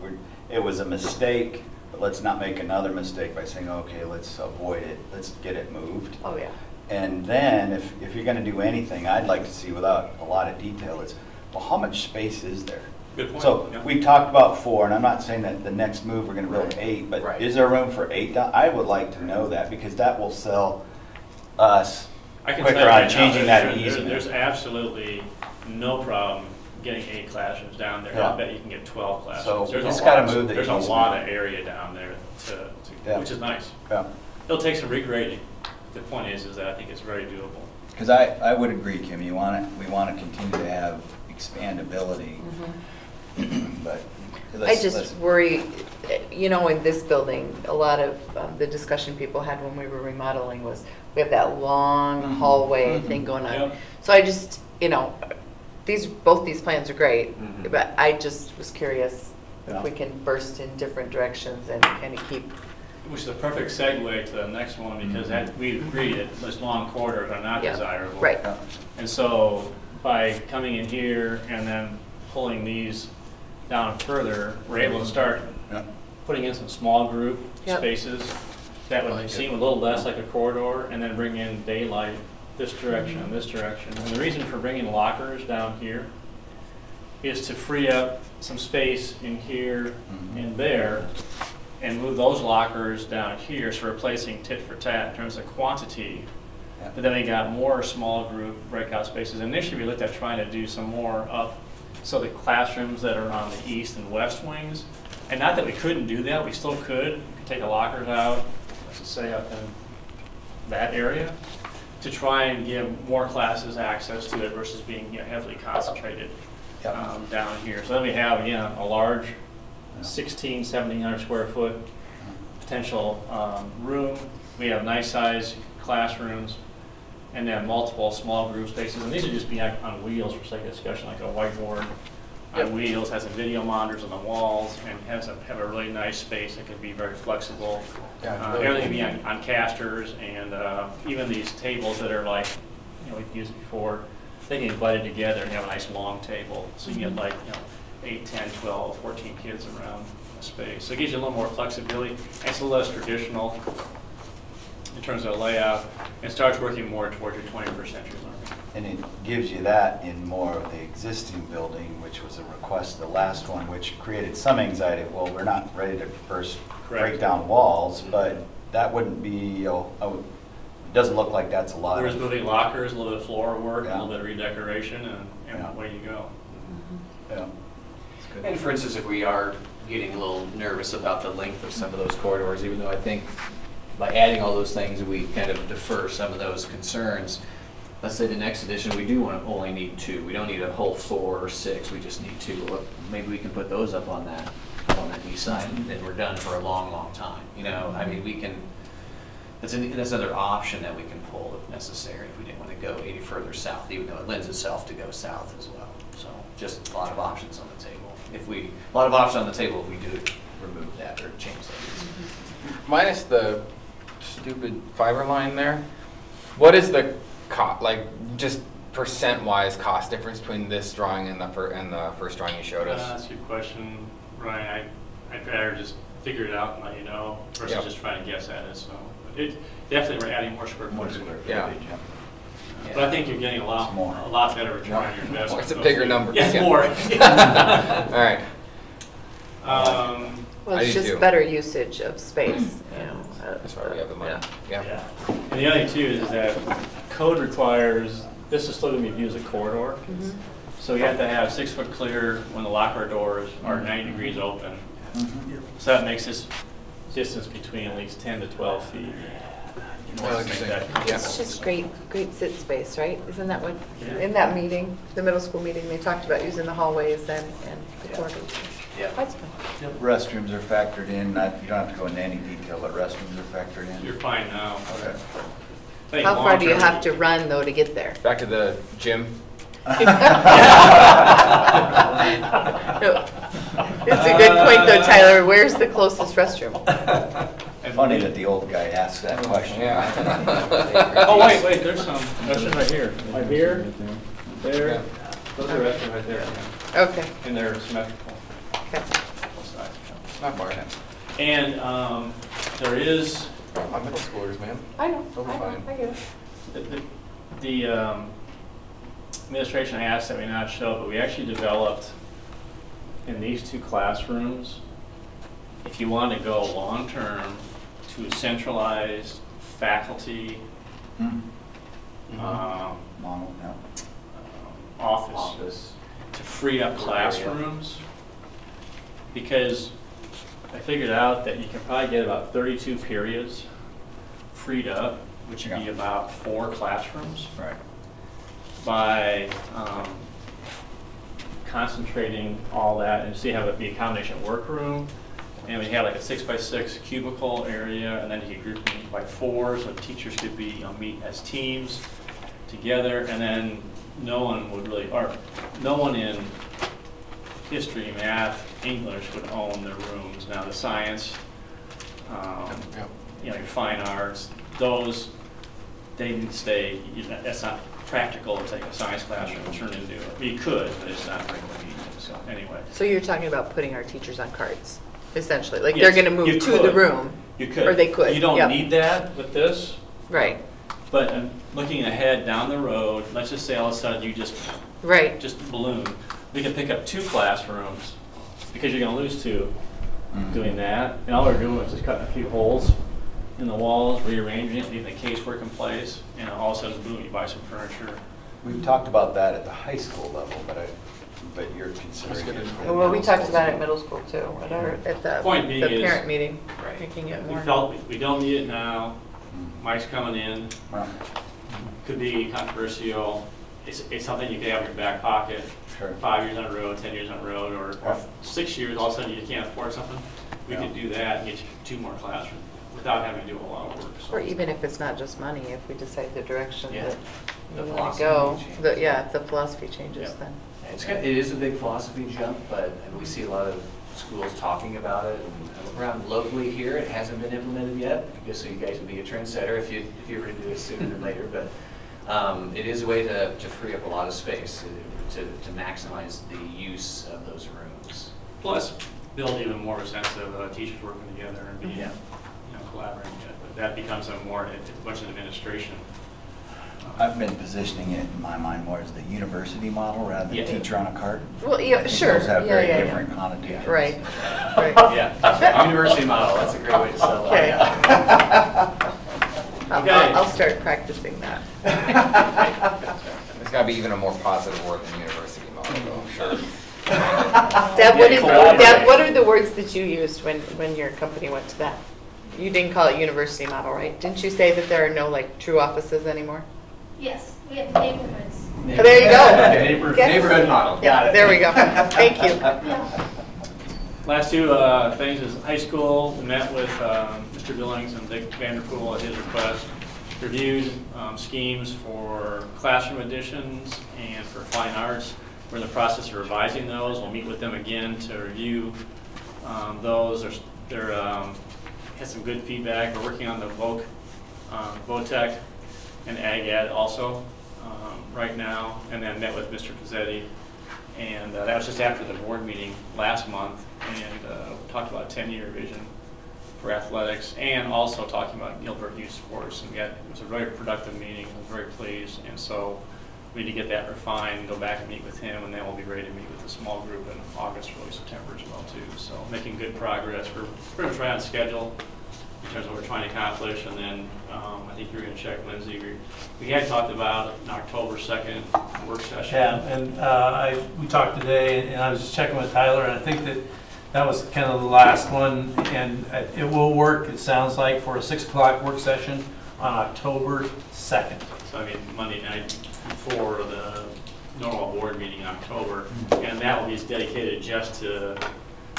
it was a mistake, but let's not make another mistake by saying, okay, let's avoid it, let's get it moved. Oh, yeah. And then if you're going to do anything, I'd like to see without a lot of detail is, well, how much space is there? Good point. So Yeah. we talked about 4, and I'm not saying that the next move we're going to build Right. 8, but Right. is there room for 8? I would like to know that, because that will sell us I can quicker tell you on right now, changing that there's easement. absolutely no problem getting 8 classroom's down there. Yeah. I bet you can get 12 So classrooms. we just gotta move the There's a easement. lot of area down there Yeah. which is nice. Yeah. It'll take some regrading. The point is that I think it's very doable. Because I would agree, Kim, we want to continue to have expandability, but I just worry, in this building, a lot of the discussion people had when we were remodeling was, we have that long hallway thing going on. Yep. So I just, both these plans are great, Mhm. but I just was curious Yeah. if we can burst in different directions and kind of keep, Which is a perfect segue to the next one, because we agree that those long corridors are not Yeah. desirable. right. And so by coming in here and then pulling these down further, we're able to start Yeah. putting in some small group Yep. spaces that would seem a little less like a corridor, and then bring in daylight this direction and this direction. And the reason for bringing lockers down here is to free up some space in here and there, and move those lockers down here, so replacing tit for tat in terms of quantity. Yeah. But then we got more small group breakout spaces. Initially, we looked at trying to do some more up, so the classrooms that are on the east and west wings, and not that we couldn't do that, we still could. We could take the lockers out, let's just say up in that area, to try and give more classes access to it versus being heavily concentrated Yep. down here. So then we have, again, a large 1,700 square foot potential room. We have nice size classrooms, and then multiple small group spaces. And these would just be on wheels for sake of discussion, like a whiteboard on wheels, has some video monitors on the walls, and have a really nice space that could be very flexible. Yeah, really Everything cool. would be on casters, and even these tables that are like, we've used before, they can be butted together and have a nice long table. So you can get 8, 10, 12, 14 kids around the space. So it gives you a little more flexibility. And it's a little less traditional in terms of the layout, and starts working more towards your 21st century learning. And it gives you that in more of the existing building, which was a request, the last one, which created some anxiety. Well, we're not ready to burst, break down walls, but that wouldn't be, it doesn't look like that's a lot. Whereas moving lockers, a little bit of floor work, Yeah. a little bit of redecoration, and Yeah. away you go. Yeah. And for instance, if we are getting a little nervous about the length of some of those corridors, even though I think by adding all those things, we kind of defer some of those concerns. Let's say the next edition, we do only need 2. We don't need a whole 4 or 6. We just need 2. Well, maybe we can put those up on that east side, and then we're done for a long, long time. I mean, we can. That's another option that we can pull if necessary, if we didn't want to go any further south, even though it lends itself to go south as well. So just a lot of options on the table. A lot of options on the table if we do remove that or change that. Minus the stupid fiber line there, what is the just percent-wise cost difference between this drawing and the first drawing you showed us? That's a good question. Brian, I'd rather just figure it out and let you know versus Yep. just trying to guess at it. So it definitely we're adding more square More footage. square Yeah. footage, yeah. But I think you're getting a lot better return on your investment. It's a bigger number. Yeah, Yeah. more. All right. Well, I it's do just too. better usage of space, you know. That's why we have the money. Yeah. Yeah. And the other thing too is that code requires, this is still going to be viewed as a corridor. Mhm. So you have to have 6 foot clear when the locker doors are 90 degrees open. So that makes this distance between at least 10 to 12 feet. Oh, interesting. Yeah. It's just great sit space, right? Isn't that what, in that meeting, the middle school meeting, they talked about using the hallways and the corridors. Yeah. That's fun. Restrooms are factored in, you don't have to go into any detail, but restrooms are factored in. You're fine now. Okay. I think How far do you long-term, have to run, though, to get there? Back to the gym. It's a good point, though, Tyler. Where's the closest restroom? Funny that the old guy asked that question. Yeah. Oh, wait, there's some. Restroom right here. Right here, there. Those are restrooms right there. Okay. And they're symmetrical. Okay. Both sides. Not far. And there is, My middle schoolers, man. I know. They'll be fine. I get it. the administration asked that we not show, but we actually developed in these 2 classrooms, if you want to go long-term to centralized faculty Model, yeah. office to free up classrooms, because I figured out that you can probably get about 32 periods freed up, which would be Yeah. about 4 classrooms, Right. by concentrating all that, and so you have it be a combination workroom, and we have like a 6x6 cubicle area, and then you could group them by 4, so teachers could be, meet as teams together, and then no one would really, or no one in history, math, English would own their rooms. Now the science, your fine arts, those, they need to stay, that's not practical to take a science classroom and turn into it. You could, but it's not very convenient, so anyway. So you're talking about putting our teachers on carts, essentially? Like Yes, they're going to move you to the could. room? You could. Or they could, You don't yep. need that with this, Right, but looking ahead down the road, let's just say all of a sudden you just right. balloon. We can pick up 2 classrooms, because you're going to lose 2 doing that. And all we're doing is just cutting a few holes in the walls, rearranging it, leaving the casework in place, and all of a sudden, boom, you buy some furniture. We've talked about that at the high school level, but you're considering it. for the Well, we middle talked school. about it at middle school too, at the Point being is- parent meeting, Right. making it We more. felt we don't need it now. Mike's coming in. Well, Could be controversial. It's something you could have in your back pocket. Sure. 5 years on the road, 10 years on the road, or Yeah. 6 years, all of a sudden you can't afford something. We Yeah. could do that and get you 2 more classrooms without having to do a lot of work. So- Or even if it's not just money, if we decide the direction Yeah. that The we want to philosophy go. changes. Yeah, if the philosophy changes Yeah. then. It is a big philosophy jump, but we see a lot of schools talking about it. And around locally here, it hasn't been implemented yet. I guess so you guys would be a trendsetter if you were to do it sooner than later. But it is a way to free up a lot of space, to maximize the use of those rooms. Plus, build even more of a sense of teachers working together and being, Yeah. collaborating. But that becomes a much an administration. I've been positioning it in my mind more as the university model rather than Yeah. teacher on a cart. Well, I yeah, think sure. Those have Yeah, very yeah, yeah. different connotations. Right, right. Yeah. That's right. University model, that's a great way to sell Okay. it. Okay. I'll start practicing that. There's got to be even a more positive word than university model, though, I'm sure. Deb, what are the words that you used when your company went to that? You didn't call it university model, right? Didn't you say that there are no true offices anymore? Yes, we have neighborhoods. Oh, there you go. Okay. Neighborhood model, got Yeah, it. there we go. Thank you. Yeah. Last 2 things is high school. We met with Mr. Billings and Dick Vanderpool at his request. Reviewed schemes for classroom additions and for fine arts. We're in the process of revising those. We'll meet with them again to review those. They're had some good feedback. We're working on the VOTEC and Ag Ed also right now, and then met with Mr. Pizzetti. And that was just after the board meeting last month. and talked about a 10-year vision for athletics, and also talking about Gilbert youth sports. And it was a very productive meeting. I was very pleased, and so we need to get that refined, go back and meet with him, and then we'll be ready to meet with a small group in August, early September as well too. So making good progress. We're pretty much right on schedule in terms of what we're trying to accomplish, and then I think you're going to check Lindsay. We had talked about an October 2nd work session. Yeah, and we talked today, and I was just checking with Tyler, and I think that was kind of the last one, and it will work, it sounds like, for a 6 o'clock work session on October 2nd. So I mean, Monday night before the normal board meeting in October, and that will be dedicated just to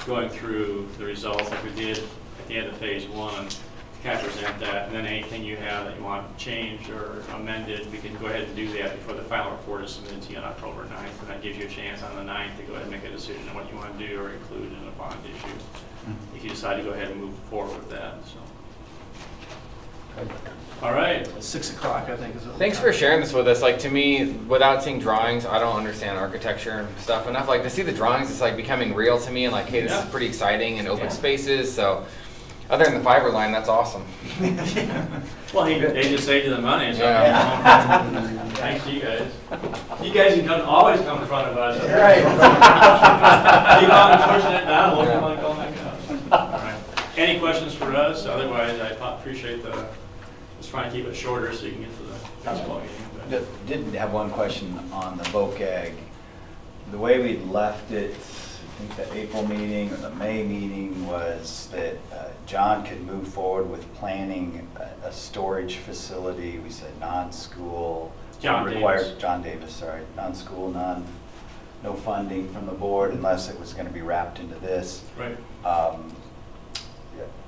going through the results like we did at the end of phase 1, to kind of present that, and then anything you have that you want changed or amended, we can go ahead and do that before the final report is submitted to you on October 9th, and that gives you a chance on the 9th to go ahead and make a decision on what you want to do or include in a bond issue, if you decide to go ahead and move forward with that. So. All right. 6 o'clock, I think, is what Thanks for sharing this with us. Like, to me, without seeing drawings, I don't understand architecture and stuff enough. Like, to see the drawings, it's like becoming real to me, and like, hey, this is pretty exciting, and open spaces. So, other than the fiber line, that's awesome. Well, they just saved you the money. So thanks to you guys. You guys can always come in front of us. Right. Keep on pushing it down. We'll come on going back up. All right. Any questions for us? Otherwise, I appreciate just trying to keep it shorter so you can get to the baseball meeting. Did have one question on the VOCAG. The way we left it, I think the April meeting or the May meeting, was that John could move forward with planning a storage facility. We said non-school. John Davis, sorry. Non-school, no funding from the board unless it was going to be wrapped into this. Right.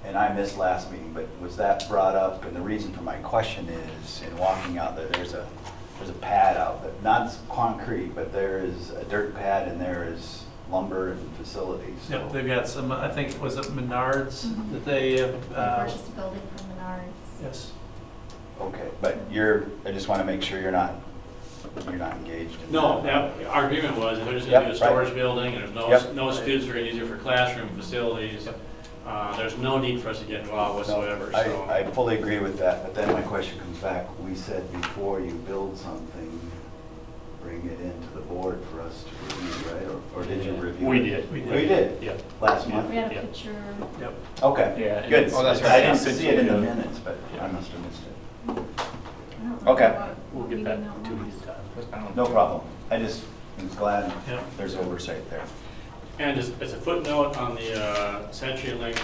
And I missed last meeting, but was that brought up? And the reason for my question is, in walking out there, there's a pad out there, not concrete, but there is a dirt pad and there is lumber and facilities. So. Yep, they've got some, I think, was it Menards that they have? They purchased a building from Menards. Yes. Okay, but I just want to make sure you're not engaged in No, that. our agreement was that there's going to be a storage building, and there's no Right. students are going to use it for classroom facilities. Yep. There's no need for us to get involved whatsoever. No, So. I fully agree with that, but then my question comes back. We said before you build something, bring it into the board for us to review, right? Or did you review We it? did. We did? Yeah. Last month? We had a Yeah. picture. Yep. Okay, Yeah. good. Oh, that's I right. didn't see it in the Yeah. minutes, but I must have missed it. I don't know Okay. what We'll get meeting that that to you was. in time. No problem. I just was glad Yep. there's oversight there. And just as a footnote on the CenturyLink,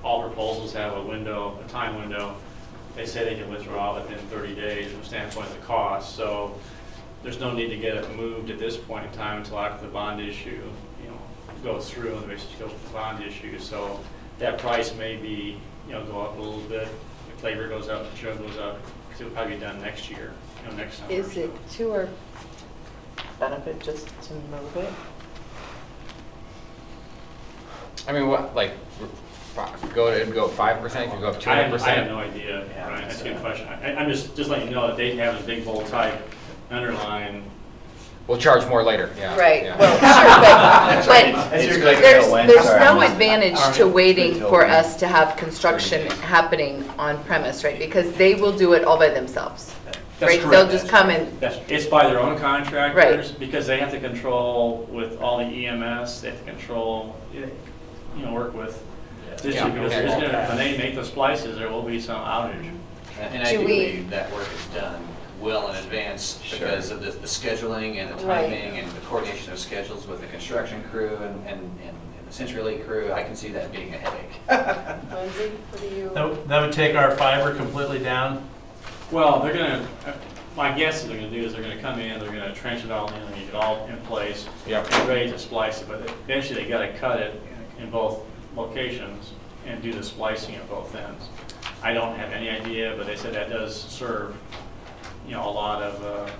all proposals have a time window. They say they can withdraw within 30 days from the standpoint of the cost. So there's no need to get it moved at this point in time until after the bond issue, goes through and basically goes with the bond issue. So that price may be, go up a little bit. If labor goes up, material goes up. It'll probably be done next year, next summer. Is it to our benefit just to move it? I mean, what, like, go 5%, could go up 200%? I have no idea, Brian. That's a good question. I'm just letting you know that they have a big bold type underline. We'll charge more later, yeah. Right, yeah. well, sure, but It's there's Sorry, no I missed- advantage to waiting for us to have construction happening on premise, right? Because they will do it all by themselves, right? They'll just come and, It's by their own contractors, because they have to control with all the EMS, they have to control, work with district, Yeah. because there's when they make the splices, there will be some outage. And I Do do we- believe that work is done well in advance because of the scheduling and the Right. timing and the coordination of schedules with the construction crew and the CenturyLink crew. I can see that being a headache. Lindsay, what do you? That would take our fiber completely down. Well, they're gonna, my guess is they're gonna do is they're gonna come in, they're gonna trench it all in, and get it all in place, Yep. and ready to splice it, but eventually they gotta cut it in both locations and do the splicing at both ends. I don't have any idea, but they said that does serve, a lot of,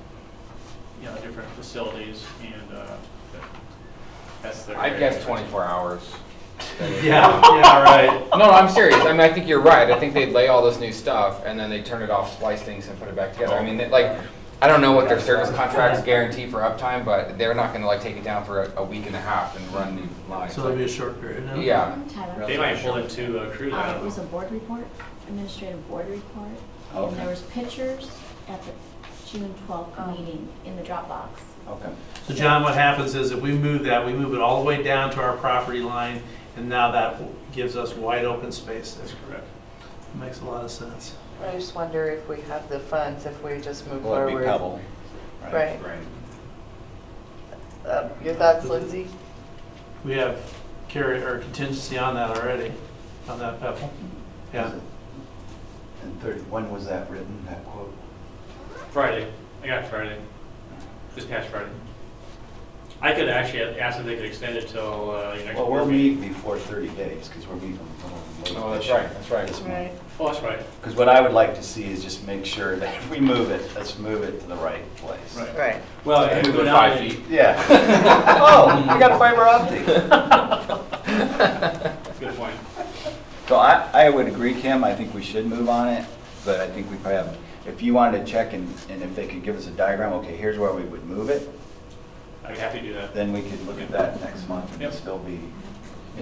different facilities, and that's their. I guess 24 hours. Yeah, right. No, I'm serious. I mean, I think you're right. I think they'd lay all this new stuff and then they turn it off, splice things, and put it back together. I mean, I don't know what their service contracts guarantee for uptime, but they're not gonna like take it down for a week and a half and run new lines. So it'll be a short period, huh? Yeah. Tyler. They might pull in two crews, I It don't was know. a board report, administrative board report, Okay. and there was pictures at the June 12th meeting in the Dropbox. Okay. So John, what happens is if we move that, we move it all the way down to our property line, and now that gives us wide open space there. That's correct. Makes a lot of sense. I just wonder if we have the funds, if we just move Well, it'd forward. be Pebble. Right. Right. Your thoughts, Lindsay? We have contingency on that already, on that Pebble. Yeah. And when was that written, that quote? Friday, I got Friday, this past Friday. I could actually ask if they could extend it till next Well, board we'll meeting. meet before 30 days, because we're meeting late. Oh, that's right, that's right. Oh, that's right. Because what I would like to see is just make sure that if we move it, let's move it to the right place. Right. Right. Well, if we Move go it down 5 and- feet. Yeah. Oh, we got a fiber optic. Good point. So I would agree, Kim, I think we should move on it, but I think we probably have, if you wanted to check and if they could give us a diagram, okay, here's where we would move it, I'd be happy to do that. then we could look at that next month and Yep. still be in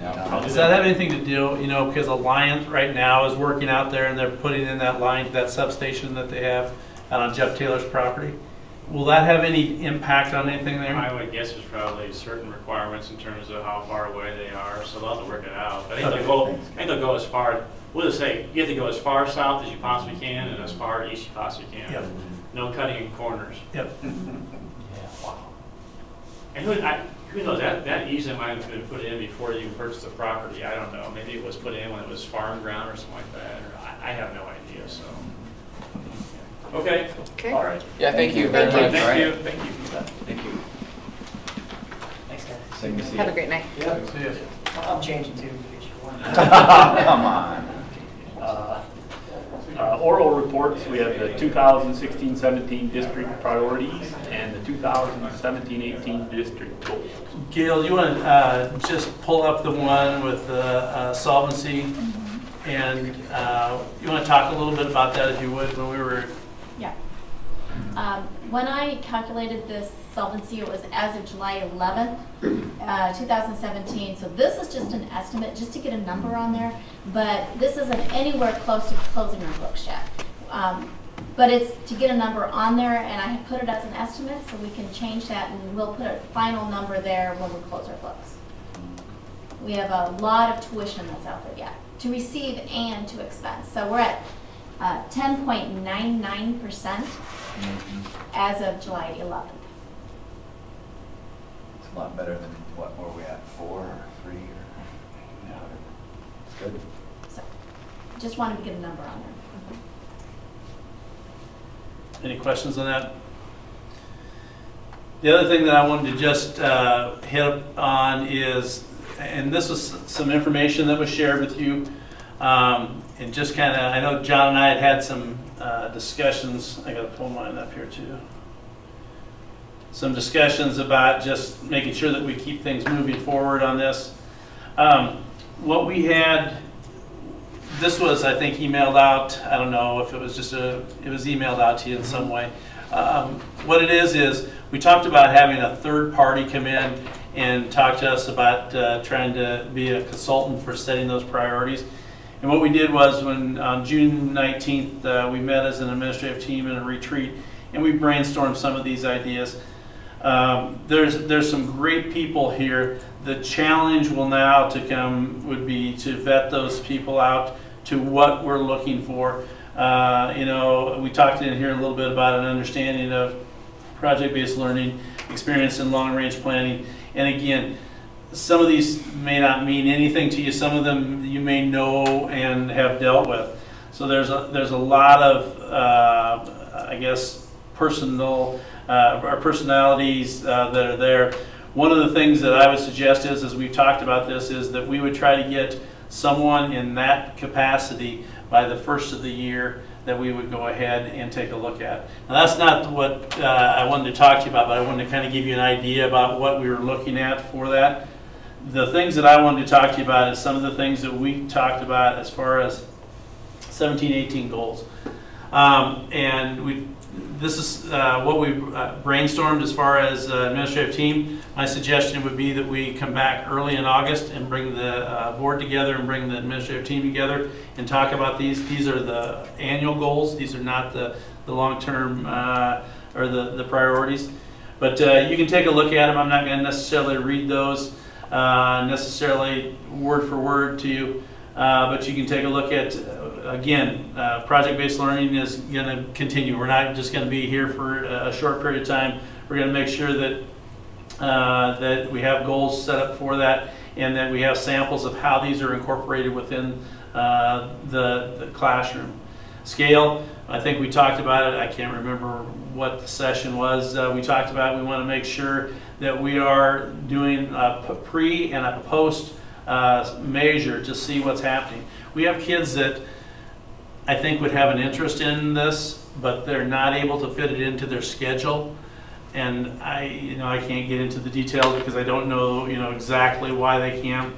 Yeah. time. Does that have anything to do, because Alliance right now is working out there and they're putting in that line to that substation that they have out on Jeff Taylor's property? Will that have any impact on anything there? I would guess there's probably certain requirements in terms of how far away they are, so they'll have to work it out. But I think they'll go as far, we'll just say, you have to go as far south as you possibly can and as far east you possibly can. Yep. No cutting in corners. Yep. And who knows, that easement might have been put in before you even purchased the property, I don't know. Maybe it was put in when it was farm ground or something like that, or I have no idea, so. Okay. Okay. All right. Yeah, thank you very Thank much. Thank you. Thank you. Thank you. Thanks, guys. Same to see Have a you. great night. Yeah, See ya. I'm changing too, in case you want. Come on. Oral reports, we have the 2016-17 district priorities and the 2017-18 district goals. Gail, you want to just pull up the one with the solvency? And you want to talk a little bit about that, if you would, when we were... Yeah. When I calculated this solvency, it was as of July 11th, 2017. So this is just an estimate, just to get a number on there. But this isn't anywhere close to closing our books yet. But it's to get a number on there, and I have put it as an estimate, so we can change that, and we'll put a final number there when we close our books. We have a lot of tuition that's out there yet, to receive and to expense. So we're at 10.99% as of July 11th. It's a lot better than what were we at, 4 or 3 or? Yeah. It's good. So just wanted to get a number on there. Any questions on that? The other thing that I wanted to just hit on is, and this was some information that was shared with you, and just kind of, I know John and I had some discussions. I got to pull mine up here too. Some discussions about just making sure that we keep things moving forward on this. What we had, this was, I think, emailed out. I don't know if it was just it was emailed out to you in some way. What it is we talked about having a third party come in and talk to us about trying to be a consultant for setting those priorities. And what we did was, when on June 19th, we met as an administrative team in a retreat, and we brainstormed some of these ideas. There's some great people here. The challenge will now to come would be to vet those people out to what we're looking for. You know, we talked in here a little bit about an understanding of project-based learning, experience in long-range planning, and again, some of these may not mean anything to you. Some of them you may know and have dealt with. So there's a lot of I guess personalities that are there. One of the things that I would suggest is, as we've talked about this, is that we would try to get someone in that capacity by the first of the year that we would go ahead and take a look at. Now, that's not what I wanted to talk to you about, but I wanted to kind of give you an idea about what we were looking at for that. The things that I wanted to talk to you about is some of the things that we talked about as far as 17-18 goals. And this is what we brainstormed as far as administrative team. My suggestion would be that we come back early in August and bring the board together and bring the administrative team together and talk about these. These are the annual goals. These are not the long-term or the priorities. But you can take a look at them. I'm not going to necessarily read those necessarily word for word to you. But you can take a look at, again, project-based learning is going to continue. We're not just going to be here for a short period of time. We're going to make sure that that we have goals set up for that, and that we have samples of how these are incorporated within the classroom. Scale, I think we talked about it. I can't remember what the session was. We talked about we want to make sure that we are doing a pre and a post measure to see what's happening. We have kids that I think would have an interest in this, but they're not able to fit it into their schedule. And I can't get into the details because I don't know, exactly why they can't.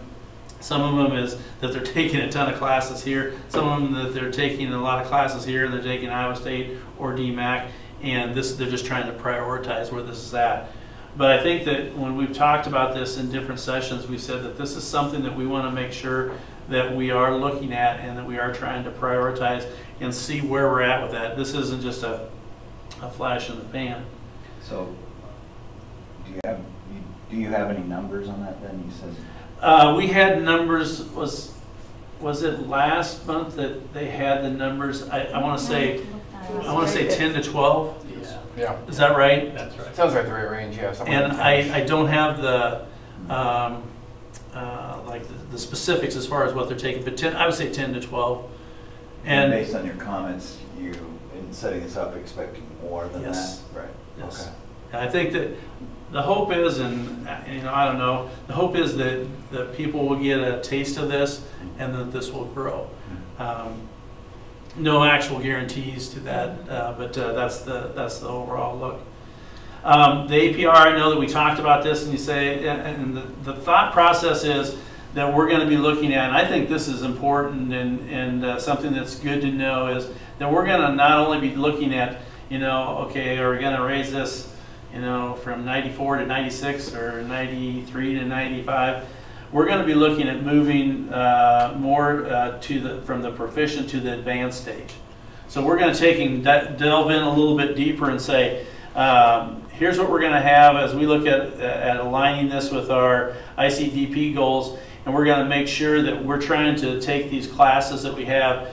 Some of them is that they're taking a ton of classes here. Some of them that they're taking a lot of classes here and they're taking Iowa State or DMAC, and they're just trying to prioritize where this is at. But I think that when we've talked about this in different sessions, we said that this is something that we want to make sure that we are looking at and that we are trying to prioritize and see where we're at with that. This isn't just a flash in the pan. So, do you have any numbers on that then? You said we had numbers. Was it last month that they had the numbers? I want to say 10 to 12. Yeah. Is that right? That's right. Sounds like the right range, yeah. And I don't have the like the specifics as far as what they're taking, but I would say 10 to 12. And based on your comments, you in setting this up expecting more than yes. that, right? Yes. Okay. And I think that the hope is, and I don't know, the hope is that people will get a taste of this and that this will grow. No actual guarantees to that, but that's the overall look. The APR, I know that we talked about this, and you say, and the thought process is that we're going to be looking at, and I think this is important and something that's good to know, is that we're going to not only be looking at, okay, are we going to raise this, from 94 to 96 or 93 to 95? We're going to be looking at moving more from the proficient to the advanced stage. So we're going to delve in a little bit deeper and say, here's what we're going to have as we look at aligning this with our ICDP goals, and we're going to make sure that we're trying to take these classes that we have.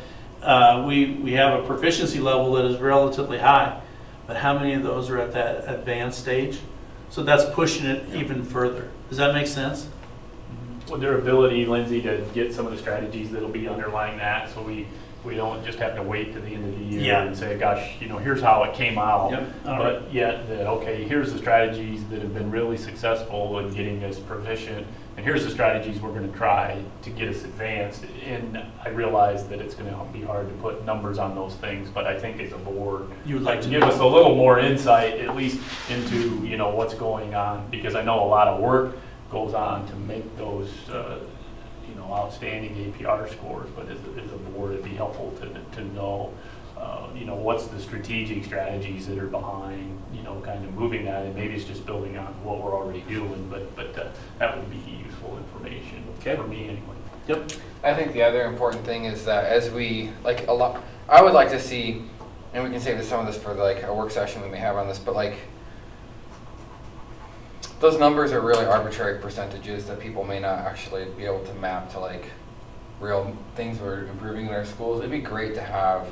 We have a proficiency level that is relatively high, but how many of those are at that advanced stage? So that's pushing it even further. Does that make sense? With their ability, Lindsay, to get some of the strategies that'll be underlying that, so we don't just have to wait to the end of the year and say, gosh, here's how it came out. Yep. But yet that, okay, here's the strategies that have been really successful in getting us proficient, and here's the strategies we're going to try to get us advanced. And I realize that it's going to be hard to put numbers on those things, but I think as a board, you would like to give us a little more insight, at least into what's going on, because I know a lot of work goes on to make those outstanding APR scores, but as a board, it'd be helpful to know what's the strategic strategies that are behind kind of moving that, and maybe it's just building on what we're already doing, but that would be useful information for me anyway. Yep. I think the other important thing is that as we I would like to see, and we can save some of this for a work session we may have on this, but those numbers are really arbitrary percentages that people may not actually be able to map to real things we're improving in our schools. It'd be great to have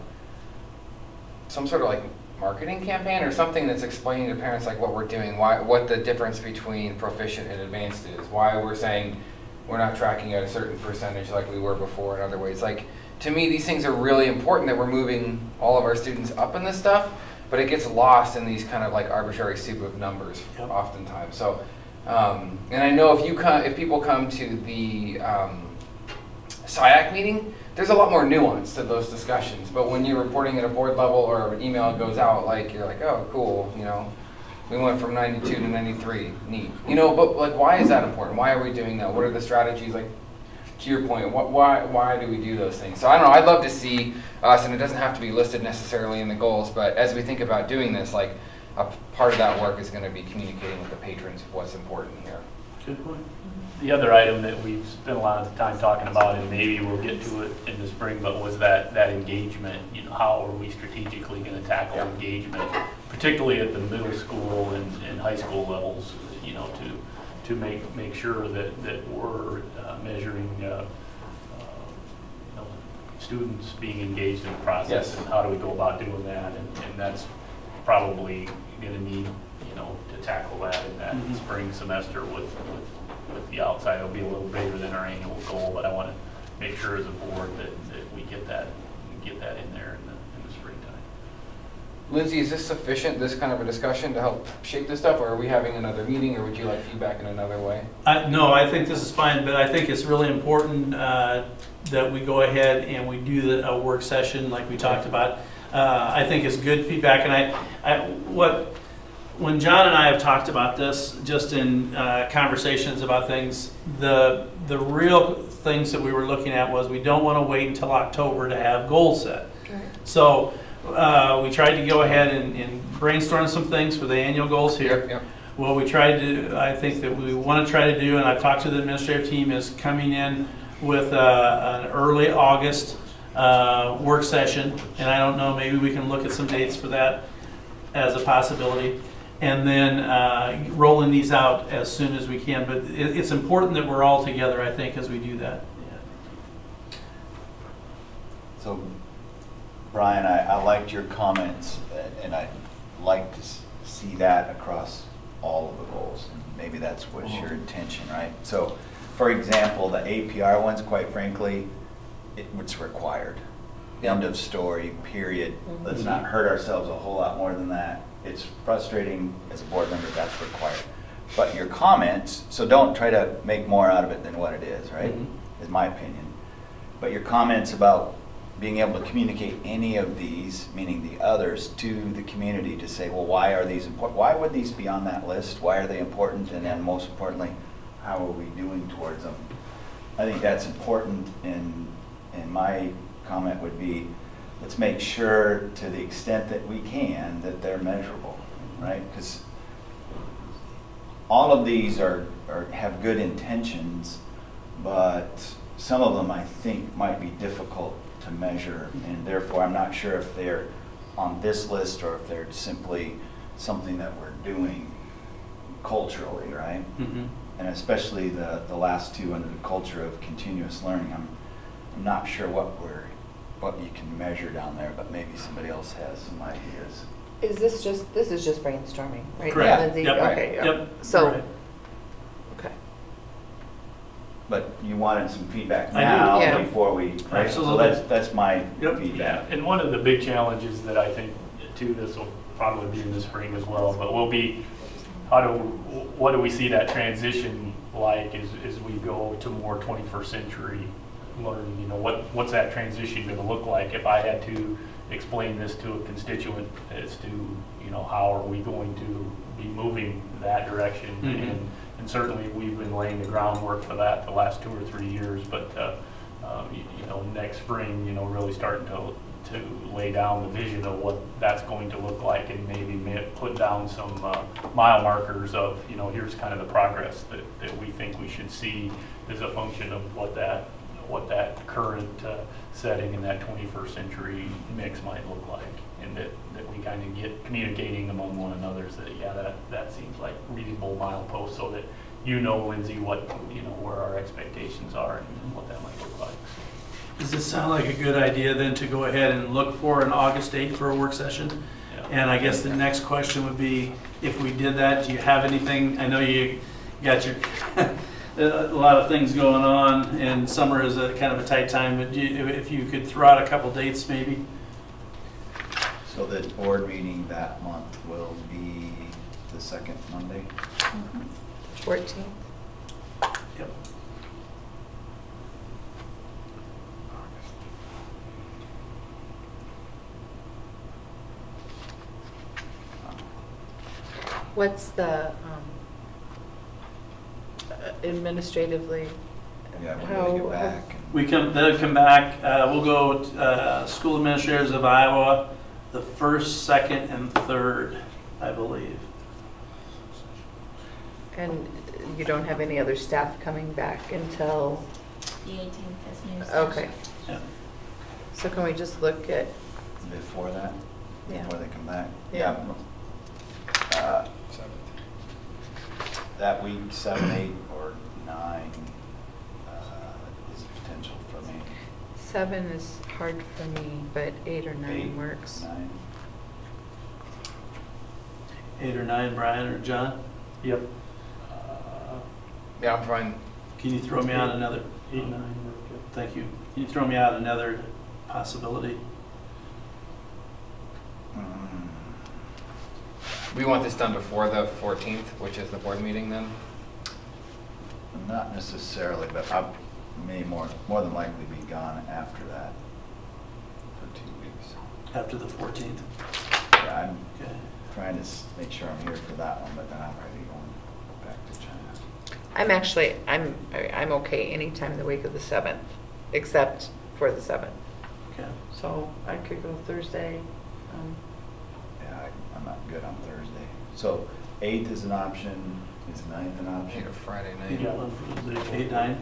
some sort of marketing campaign or something that's explaining to parents what we're doing, what the difference between proficient and advanced is, why we're saying we're not tracking at a certain percentage like we were before in other ways. To me, these things are really important, that we're moving all of our students up in this stuff, but it gets lost in these kind of arbitrary soup of numbers oftentimes. So, and I know if people come to the SIAC meeting, there's a lot more nuance to those discussions. But when you're reporting at a board level or an email goes out, you're oh, cool, we went from 92 to 93, neat. But why is that important? Why are we doing that? What are the strategies? to your point, why do we do those things? So I don't know, I'd love to see us, and it doesn't have to be listed necessarily in the goals, but as we think about doing this, like, a part of that work is going to be communicating with the patrons what's important here. Good point. The other item that we've spent a lot of time talking about, and maybe we'll get to it in the spring, but was that engagement. You know, how are we strategically going to tackle engagement, particularly at the middle school and high school levels? You know, to make sure that we're measuring students being engaged in the process, and how do we go about doing that? And that's probably going to need, to tackle that in that spring semester with the outside. It'll be a little bigger than our annual goal, but I want to make sure as a board that we get that in there in the springtime. Lindsay, is this sufficient, this kind of a discussion, to help shape this stuff, or are we having another meeting, or would you like feedback in another way? No, I think this is fine, but I think it's really important that we go ahead and we do a work session like we talked about. I think it's good feedback, and when John and I have talked about this, just in conversations about things, the real things that we were looking at was we don't want to wait until October to have goals set. Right. So we tried to go ahead and brainstorm some things for the annual goals here. Yep. What we tried to, I think that we want to try to do, and I've talked to the administrative team, is coming in with an early August work session, and I don't know, maybe we can look at some dates for that as a possibility, and then rolling these out as soon as we can. But it's important that we're all together, I think, as we do that. Yeah. So, Brian, I liked your comments, and I'd like to see that across all of the goals. And maybe that's what's your intention, right? So, for example, the APR ones, quite frankly, it's required. End of story, period. Let's not hurt ourselves a whole lot more than that. It's frustrating as a board member, that's required. But your comments, so don't try to make more out of it than what it is, right? Is my opinion. But your comments about being able to communicate any of these, meaning the others, to the community to say, well, why are these important? Why would these be on that list? Why are they important? And then most importantly, how are we doing towards them? I think that's important, and my comment would be, let's make sure to the extent that we can that they're measurable, right? Because all of these have good intentions, but some of them I think might be difficult to measure, and therefore I'm not sure if they're on this list or if they're simply something that we're doing culturally, right? And especially the last two under the culture of continuous learning, I'm not sure what you can measure down there, but maybe somebody else has some ideas. This is just brainstorming, right? Correct. Lindsay? Yep. Okay. Yep. So, right. Okay. But you wanted some feedback I do. now Yeah. before we, right? Absolutely. So that's my Yep. feedback. And one of the big challenges that I think, too, this will probably be in the spring as well, but will be, what do we see that transition like as we go to more 21st century learning? You know, what's that transition going to look like? If I had to explain this to a constituent as to, how are we going to be moving that direction? And certainly we've been laying the groundwork for that the last 2 or 3 years, but next spring, really starting to lay down the vision of what that's going to look like, and maybe put down some mile markers of, here's kind of the progress that we think we should see as a function of what that current setting in that 21st century mix might look like, and that we kind of get communicating among one another that seems like reasonable mileposts, so that Lindsay, where our expectations are and what that might look like. Does this sound like a good idea then to go ahead and look for an August date for a work session? Yeah. And I guess the next question would be, if we did that, do you have anything? I know you got your a lot of things going on, and summer is a kind of a tight time, but if you could throw out a couple dates maybe? So the board meeting that month will be the second Monday? 14th. Yep. What's the administratively, Yeah, when do they get back? They'll come back, we'll go, School Administrators of Iowa, the 1st, 2nd, and 3rd, I believe. And you don't have any other staff coming back until, The 18th is news. okay. Yeah. So can we just look at, Before that? Yeah. Before they come back? Yeah. That week, 7, 8, or 9 is a potential for me. 7 is hard for me, but 8 or 9 8, works. 9. 8 or 9, Brian or John? Yep. Yeah, I'm fine. Can you throw me out another? 8, 9 work, yep. Thank you. Can you throw me out another possibility? We want this done before the 14th, which is the board meeting then? Not necessarily, but I may more than likely be gone after that for 2 weeks. After the 14th? Yeah, I'm Okay. trying to make sure I'm here for that one, but then I'm ready going back to China. I'm okay anytime the week of the 7th, except for the 7th. Okay. So I could go Thursday. Yeah, I'm not good on Thursday. So 8th is an option, is 9th an Need option? a Friday You night. got one for the 8, 9?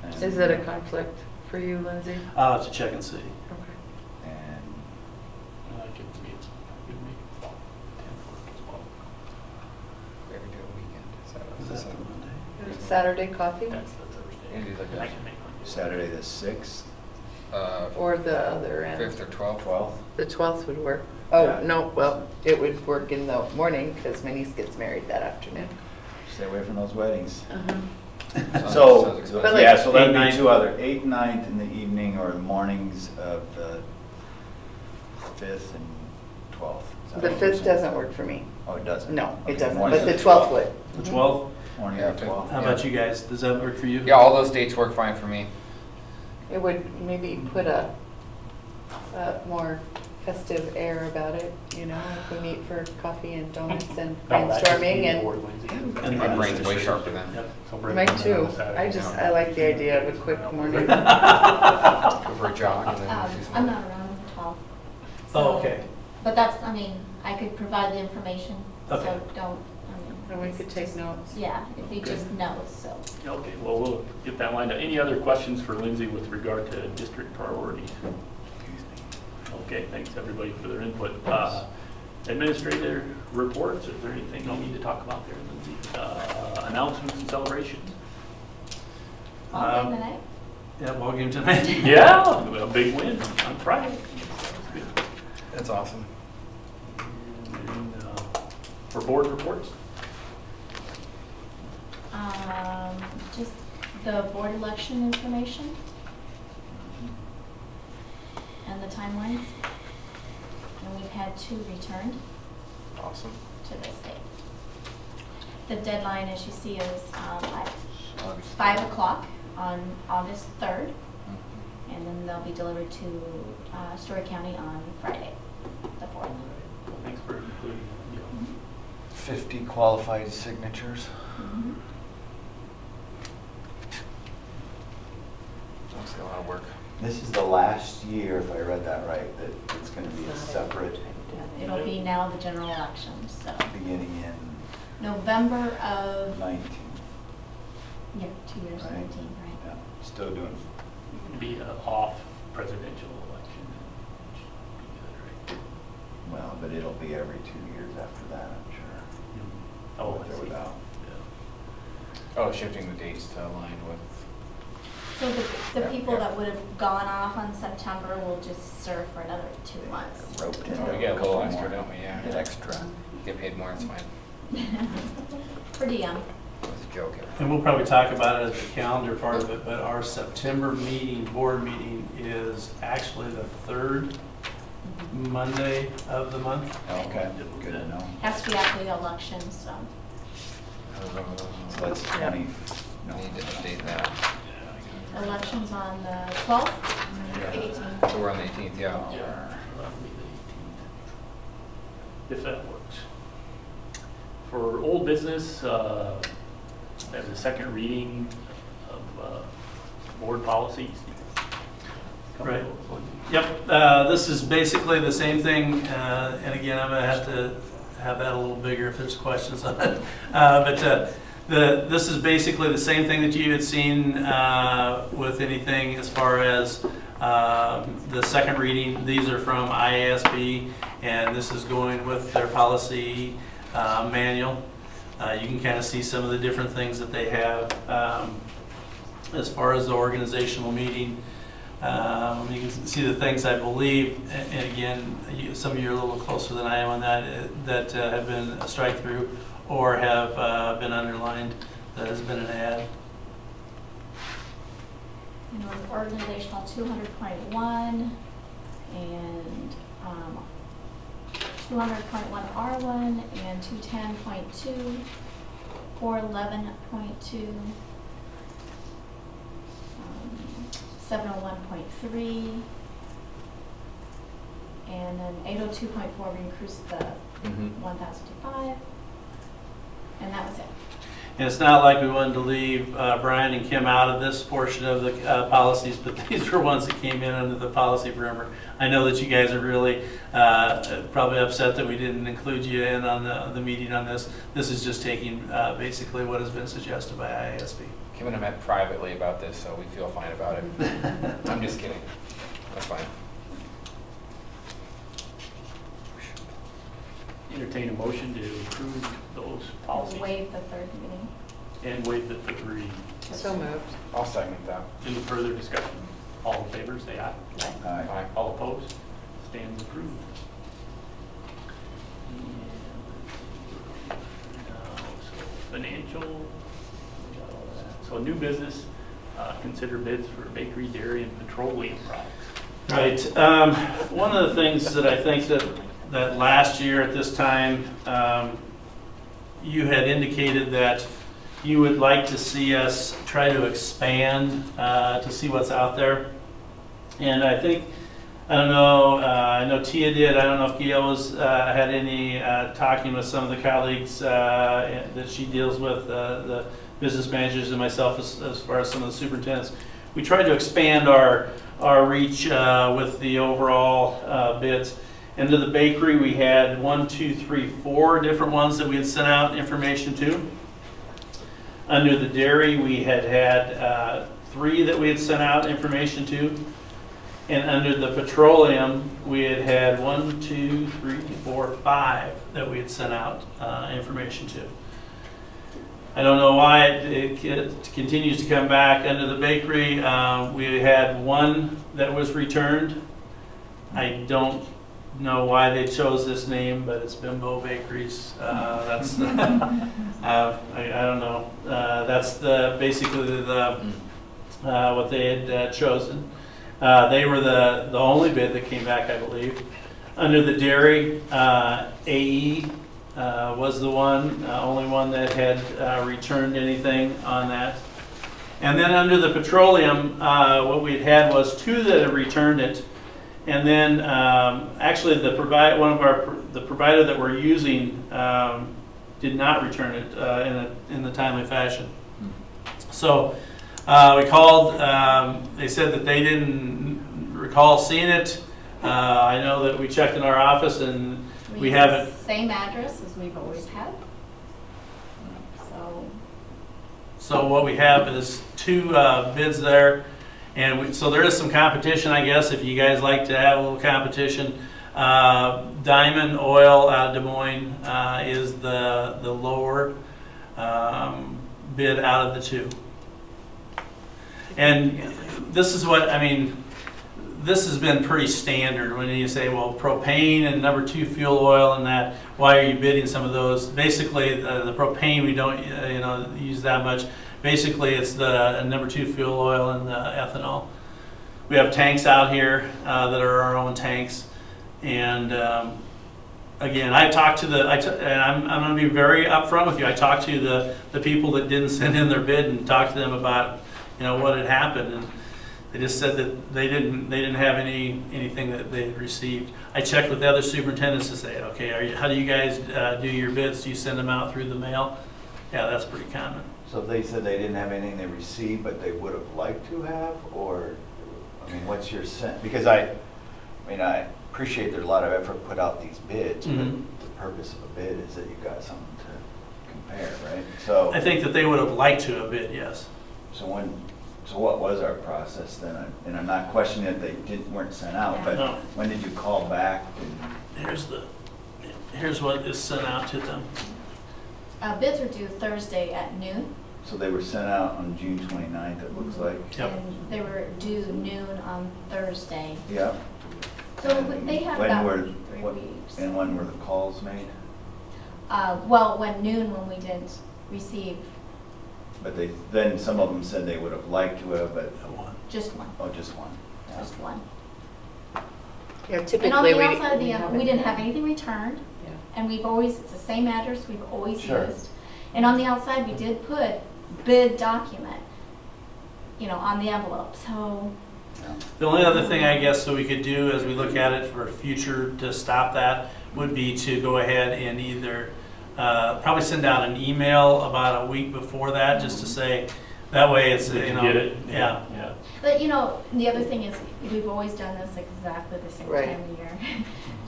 And- Is it a conflict for you, Lindsay? I'll have to check and see. Okay. And I could meet 10 work as well. We ever do a weekend? Is that the Monday? Saturday coffee That's the Thursday. Maybe like I can make one. Saturday the 6th, or the other end? 5th or 12th? 12th? The 12th would work. Oh, Yeah. no, well, it would work in the morning because my niece gets married that afternoon. Stay away from those weddings. Sounds So, expensive. But like yeah, so that'd 8, be 9. 2 other, 8th, 9th in the evening or the mornings of the 5th and 12th. Is that The what you're 5th saying? doesn't work for me. Oh, it doesn't? No, Okay, it doesn't, morning but of the 12th would. The 12th? Morning Yeah, of the 12th. How about you guys? Does that work for you? Yeah, all those dates work fine for me. It would maybe put a more festive air about it, you know, if we meet for coffee and donuts and No, that's just brainstorming the and. board, Lindsay. And My brain's way sharper then. Yep. So bring Mine them in on too. a Saturday. I like the idea of a quick morning. Go for a jog and then do some I'm work. not around on the 12th. Oh, So- okay. But that's, I mean, I could provide the information, so Okay. don't, I mean. And we could take notes. Yeah, it'd be Okay. just no's, so. Okay, well, we'll get that lined up. Any other questions for Lindsay with regard to district priority? Okay, thanks everybody for their input. Administrator reports, is there anything you need to talk about there, Lindsay? Announcements and celebrations? All day tonight? Yeah, ball game tonight. Yeah, a big win on Friday. That's good. That's awesome. And, for board reports? Just the board election information and the timelines. And we've had 2 returned Awesome. to this date. The deadline, as you see, is at August 5 o'clock on August 3rd. And then they'll be delivered to Story County on Friday, the 4th. Well, thanks for including that. 50 qualified signatures. Mhm. That's a lot of work. This is the last year, if I read that right, that it's going to be a separate It'll be now the general election, so beginning in November of, 19. yeah, 2 years, Right. 19, right? Yeah, still doing, Be an off presidential election. Which would be good, right? well, but it'll be every 2 years after that, I'm sure. Oh, With I or see. without. Oh, shifting the dates to align with. So the Yeah, people yeah. that would have gone off on September will just serve for another 2 months. Roped into Oh, we a get a couple little extra, more. don't we? Yeah. Get extra. Get paid more, it's fine. Per diem. It was a joke. And we'll probably talk about it as the calendar part of it, but our September meeting, board meeting, is actually the 3rd Monday of the month. Okay, good to know. Has to be after the election, so. So that's 20, no. Need to update that. Election's on the 12th, 18th. So we're on the 18th, yeah. Yeah, that'll be the 18th. If that works. For old business, there's a second reading of board policies. Right. Yep, this is basically the same thing, and again, I'm gonna have to have that a little bigger if there's questions on it. This is basically the same thing that you had seen with anything as far as the second reading. These are from IASB, and this is going with their policy manual. You can kind of see some of the different things that they have as far as the organizational meeting. You can see the things I believe, and again, some of you are a little closer than I am on that have been a strike through or have been underlined. That has been an add. And with organizational 200.1 and 200.1R1 and 210.2, 411.2. 701.3, and then 802.4 we increased the 1,000 to 5, and that was it. And it's not like we wanted to leave Brian and Kim out of this portion of the policies, but these were ones that came in under the policy perimeter. I know that you guys are really probably upset that we didn't include you in on the meeting on this. This is just taking basically what has been suggested by IASB. Kim and I met privately about this, so we feel fine about it. I'm just kidding. That's fine. Entertain a motion to approve those policies. Waive the third reading. And waive the third reading. So moved. I'll second that. Any further discussion? All in favor, say aye. Aye. All opposed? Stands approved. So financial, we got all that. So new business, consider bids for bakery, dairy, and petroleum products. Right. One of the things that I think that last year at this time, you had indicated that you would like to see us try to expand to see what's out there. And I think, I don't know, I know Tia did, I don't know if Gail had any talking with some of the colleagues that she deals with, the business managers and myself as far as some of the superintendents. We tried to expand our reach with the overall bids. Into the bakery, we had 4 different ones that we had sent out information to. Under the dairy, we had 3 that we had sent out information to. And under the petroleum, we had 5 that we had sent out information to. I don't know why it continues to come back. Under the bakery, we had 1 that was returned. I don't know why they chose this name, but it's Bimbo Bakeries. That's the, I don't know. That's basically what they had chosen. They were the only bid that came back, I believe. Under the dairy, AE was the only one that had returned anything on that. And then under the petroleum, what we had was 2 that had returned it. And then actually the provider that we're using did not return it in the timely fashion. So we called, they said that they didn't recall seeing it. I know that we checked in our office and we haven't. Same address as we've always had. So what we have is 2 bids there. And so there is some competition, I guess, if you guys like to have a little competition. Diamond Oil out of Des Moines is the lower bid out of the 2. And this is what, I mean, this has been pretty standard when you say, well, propane and number 2 fuel oil and that, why are you bidding some of those? Basically, the propane we don't use that much. Basically, it's the number 2 fuel oil and the ethanol. We have tanks out here that are our own tanks. And again, I talked to and I'm going to be very upfront with you. I talked to the people that didn't send in their bid and talked to them about what had happened. And they just said that they didn't have anything that they had received. I checked with the other superintendents to say, okay, how do you guys do your bids? Do you send them out through the mail? Yeah, that's pretty common. So if they said they didn't have anything they received, but they would have liked to have, or, I mean, what's your sense? Because I appreciate there's a lot of effort put out these bids, but the purpose of a bid is that you've got something to compare, right? So I think that they would have liked to have bid, yes. So what was our process then? And I'm not questioning that they weren't sent out, but No. when did you call back? Here's what is sent out to them. Bids are due Thursday at noon. So they were sent out on June 29th, it looks like. Yep. And they were due noon on Thursday. Yep. So they have When about were, 3 weeks. and when were the calls made? Well, when we didn't receive But then some of them said they would have liked to have, but, just one. oh, just one. Yeah. Just one. Yeah, And on typically, the outside of the envelope, we haven't- didn't have anything returned, Yeah. and it's the same address we've always Sure. used. And on the outside, we did put bid document, on the envelope, so. Yeah. The only other thing I guess that we could do as we look at it for future to stop that would be to go ahead and either probably send out an email about a week before that, just to say, that way it's, We can get it. yeah. Yeah. But, the other thing is, we've always done this exactly the same Right. time of year.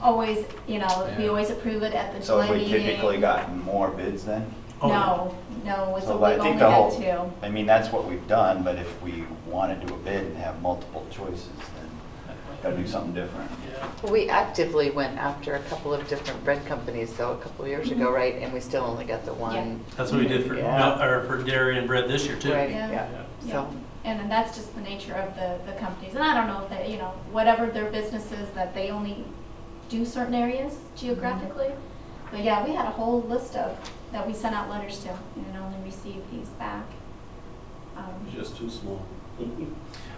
Always, we always approve it at the So July have we meeting. typically gotten more bids then? Oh, No, it's So we've I only think got 2. I mean, that's what we've done, but if we want to do a bid and have multiple choices, then gotta do something different. We actively went after a couple of different bread companies, though, a couple of years ago, right? And we still only got the one. That's what we did for, Yeah. for dairy and bread this year too. Right, Yeah. yeah. Yeah. So, And then that's just the nature of the companies. And I don't know if they, whatever their business is, that they only do certain areas geographically. But yeah, we had a whole list of, that we sent out letters to, and only received these back. Just too small.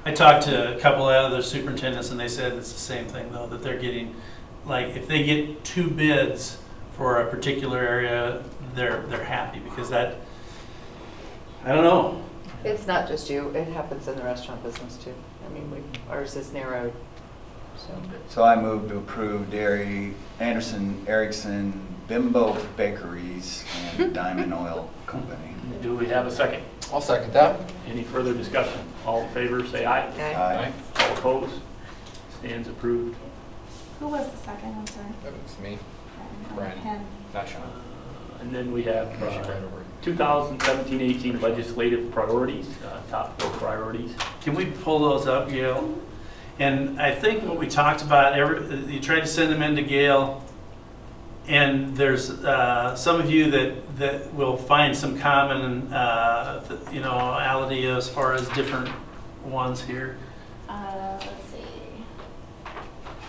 I talked to a couple of other superintendents and they said it's the same thing though, that they're getting, like, if they get 2 bids for a particular area, they're happy because that, I don't know. it's not just you, it happens in the restaurant business too. I mean, ours is narrowed, so. So I move to approve Dairy, Anderson, Erickson, Bimbo Bakeries, and Diamond Oil Company. Do we have a second? I'll second that. Any further discussion? All in favor, say aye. Okay. Aye. All opposed? Stands approved. Who was the second? I'm sorry. That was me, Brian. Brian. Not Sean. And then we have She read over. 2017-18 legislative priorities, top 4 priorities. Can we pull those up, Gail? And I think what we talked about, you tried to send them into Gail, and there's some of you that will find some commonality as far as different ones here. Let's see.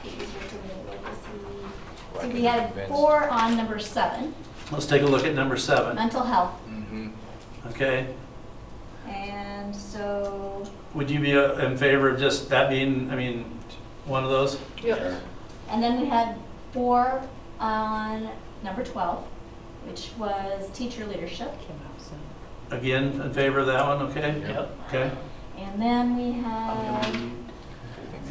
Easier for me to look to see. So we had 4 on number 7, Let's take a look at number 7. mental health. Mm-hmm. Okay, And so, would you be in favor of just that being, one of those? Yep. and then we had 4 on number 12, which was teacher leadership. Again, in favor of that one, okay? Yep. Okay. And then we had,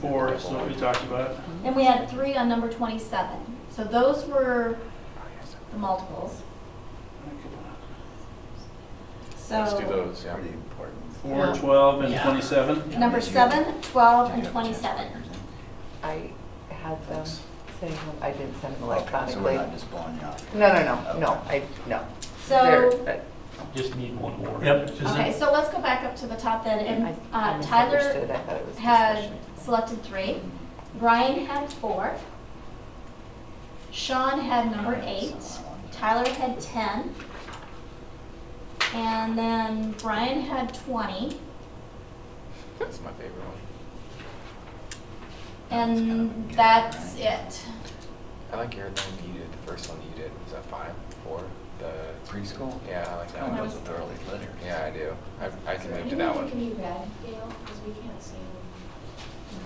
4 is what we talked about. and we had 3 on number 27. So those were the multiples. Let's do So, those, yeah. Pretty important. 4, 12, and 27? number 7, 12, and 27. I had them saying, I didn't send them So we're electronically. not just blowing you off. No, no. So, Just need one more. Yep. okay, so let's go back up to the top then. And I Tyler misunderstood. I thought it was had discussion. selected 3. Brian had 4. Sean had number 8. Tyler had 10. And then Brian had 20. That's my favorite one. And that's it. I like your thing you did, the first one you did. Was that 5, 4? The Preschool? Yeah, I like that That one. was thoroughly littered. Yeah, I do. I can move to that one. Can you read, Gail, because we can't see them.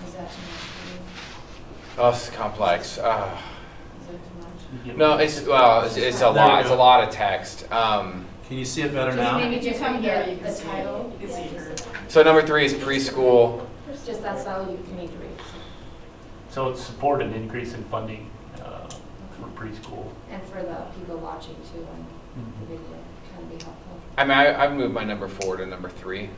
Is that too much Oh, it's complex. for you? Is that too much? No, it's a lot. It's a lot of text. Can you see it better now? Maybe just From from here, the you can see title. it. You can see her. So number 3 is preschool. It's just, that's all you need to read. So it's support an increase in funding for preschool. And for the people watching too, and the video, kind of be helpful. I mean, I've moved my number 4 to number 3,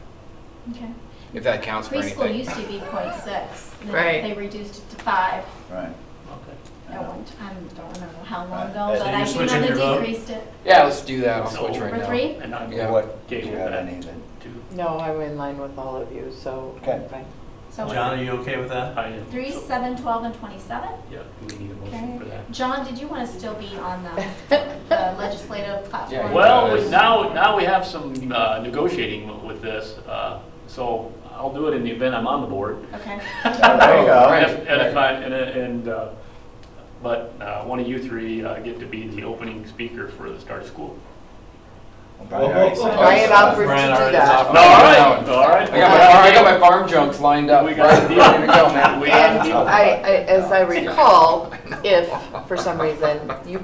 Okay. if that counts for Preschool anything. used to be 0.6. And then Right. They reduced it to 5 Right. Okay. at one time. Don't remember how long Right. ago, So but you're I do know switching they your vote? decreased it. Yeah, let's do that. I'll So- switch right For now. 3? And I'm Yeah. What, do okay you with have that any that? too. No, I'm in line with all of you, so Okay. I'm fine. So John, are you okay with that? I am. 3, So, 7, 12, and 27? Yeah, do we need a motion Okay. for that? John, did you want to still be on the legislative platform? Yeah, Well, Yes. now we have some negotiating with this, so I'll do it in the event I'm on the board. Okay. There you go. Right. But one of you three get to be the opening speaker for the start of school. Brian already said- Brian offered to Brian do already that. talked All about right, all right. I got my farm jokes lined up. We got a deal. Ready to go, man. We got a And deal. as I recall, if for some reason, you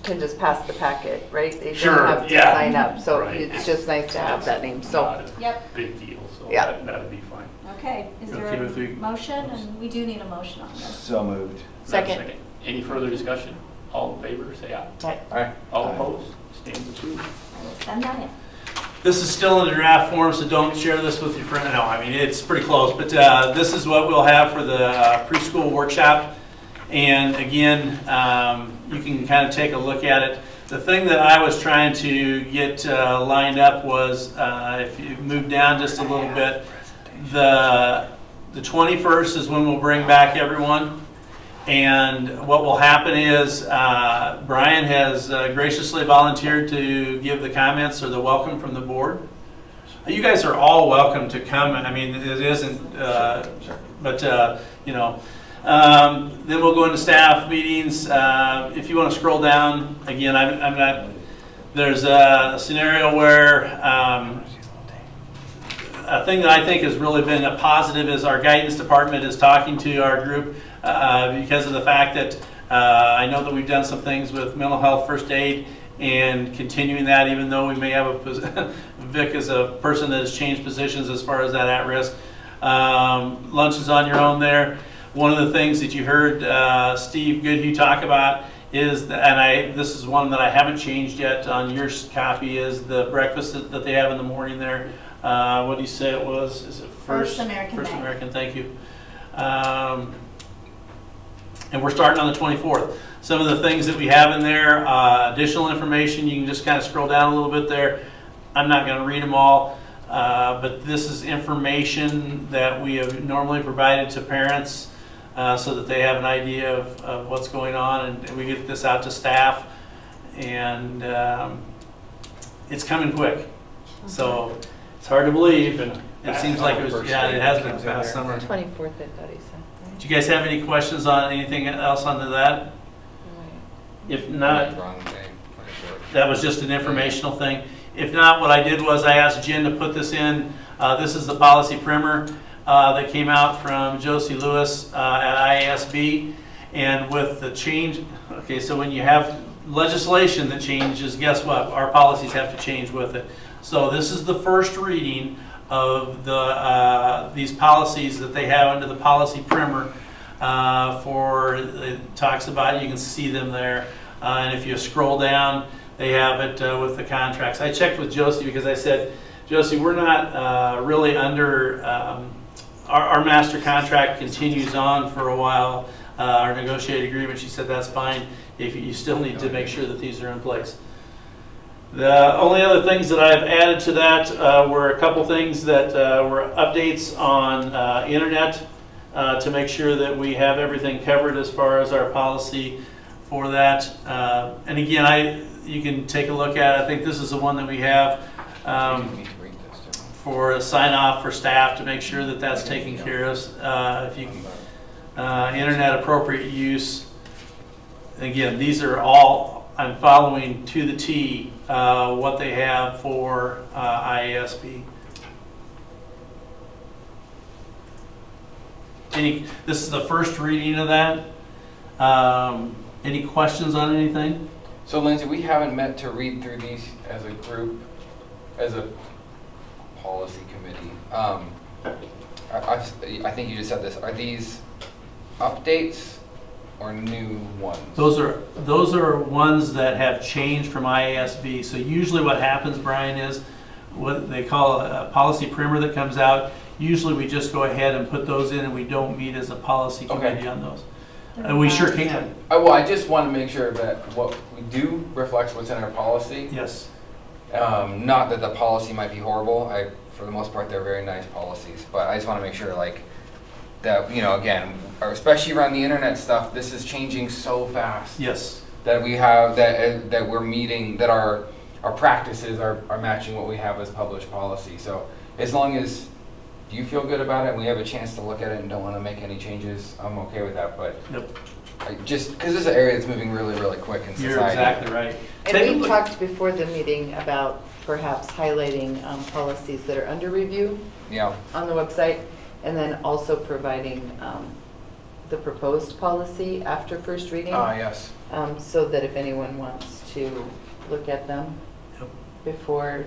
can just pass the packet, right? They Sure, don't have to yeah. sign up, so Right. it's just nice to have that name, so. Not a Yep. big deal, so Yeah. that'd be fine. Okay, is there Okay with a you? motion? And we do need a motion on this. So moved. Second. Any further discussion? All in favor, say aye. Right. All right. All Aye. opposed, stand approved. I will send that in. This is still in the draft form, so don't share this with your friend. No, I mean, it's pretty close, but this is what we'll have for the preschool workshop. And again, you can kind of take a look at it. The thing that I was trying to get lined up was, if you move down just a little bit, the 21st is when we'll bring back everyone. And what will happen is Brian has graciously volunteered to give the comments or the welcome from the board. You guys are all welcome to come. I mean, it isn't, but you know. Then we'll go into staff meetings. If you want to scroll down, again, I'm not, there's a scenario where a thing that I think has really been a positive is our guidance department is talking to our group because of the fact that I know that we've done some things with mental health first aid and continuing that, even though we may have a Vic is a person that has changed positions as far as that at risk. Lunch is on your own there. One of the things that you heard Steve Goodhue talk about is, this is one that I haven't changed yet on your copy, is the breakfast that they have in the morning there. What do you say it was? Is it First American First Bank. American, thank you. And we're starting on the 24th. Some of the things that we have in there, additional information, you can just kind of scroll down a little bit there. I'm not going to read them all, but this is information that we have normally provided to parents so that they have an idea of what's going on, and we get this out to staff, and it's coming quick. So it's hard to believe, and it seems like it was, yeah, it has been past summer. 24th, I thought he said, right? Do you guys have any questions on anything else under that? If not, Wrong day. that was just an informational thing. If not, what I did was I asked Jen to put this in. This is the policy primer that came out from Josie Lewis at IASB. And with the change, okay, so when you have legislation that changes, guess what? Our policies have to change with it. So this is the first reading of these policies that they have under the policy primer it talks about, you can see them there. And if you scroll down, they have it with the contracts. I checked with Josie because I said, Josie, we're not really under, our master contract continues on for a while, our negotiated agreement. She said that's fine, if you still need to make sure that these are in place. The only other things that I've added to that were a couple things that were updates on internet to make sure that we have everything covered as far as our policy for that. And again, you can take a look at it. I think this is the one that we have for a sign off for staff to make sure that that's taken care of. If you internet appropriate use. Again, these are all, I'm following to the T what they have for IASB. This is the first reading of that. Any questions on anything? So Lindsay, we haven't met to read through these as a group, as a policy committee. I think you just said this. Are these updates or new ones? Those are ones that have changed from IASB. So usually what happens, Brian, is what they call a policy primer that comes out. Usually we just go ahead and put those in, and we don't meet as a policy committee on those. And we sure can. Well, I just want to make sure that what we do reflects what's in our policy. Yes. Not that the policy might be horrible. For the most part, they're very nice policies. But I just want to make sure, like, that, you know, again, especially around the internet stuff, this is changing so fast. Yes. That we have, that we're meeting, that our practices are matching what we have as published policy. So as long as you feel good about it and we have a chance to look at it and don't want to make any changes, I'm okay with that. But yep. Just because this is an area that's moving really, really quick in society. You're exactly right. And we talked before the meeting about perhaps highlighting policies that are under review on the website, and then also providing the proposed policy after first reading. Yes. So that if anyone wants to look at them before,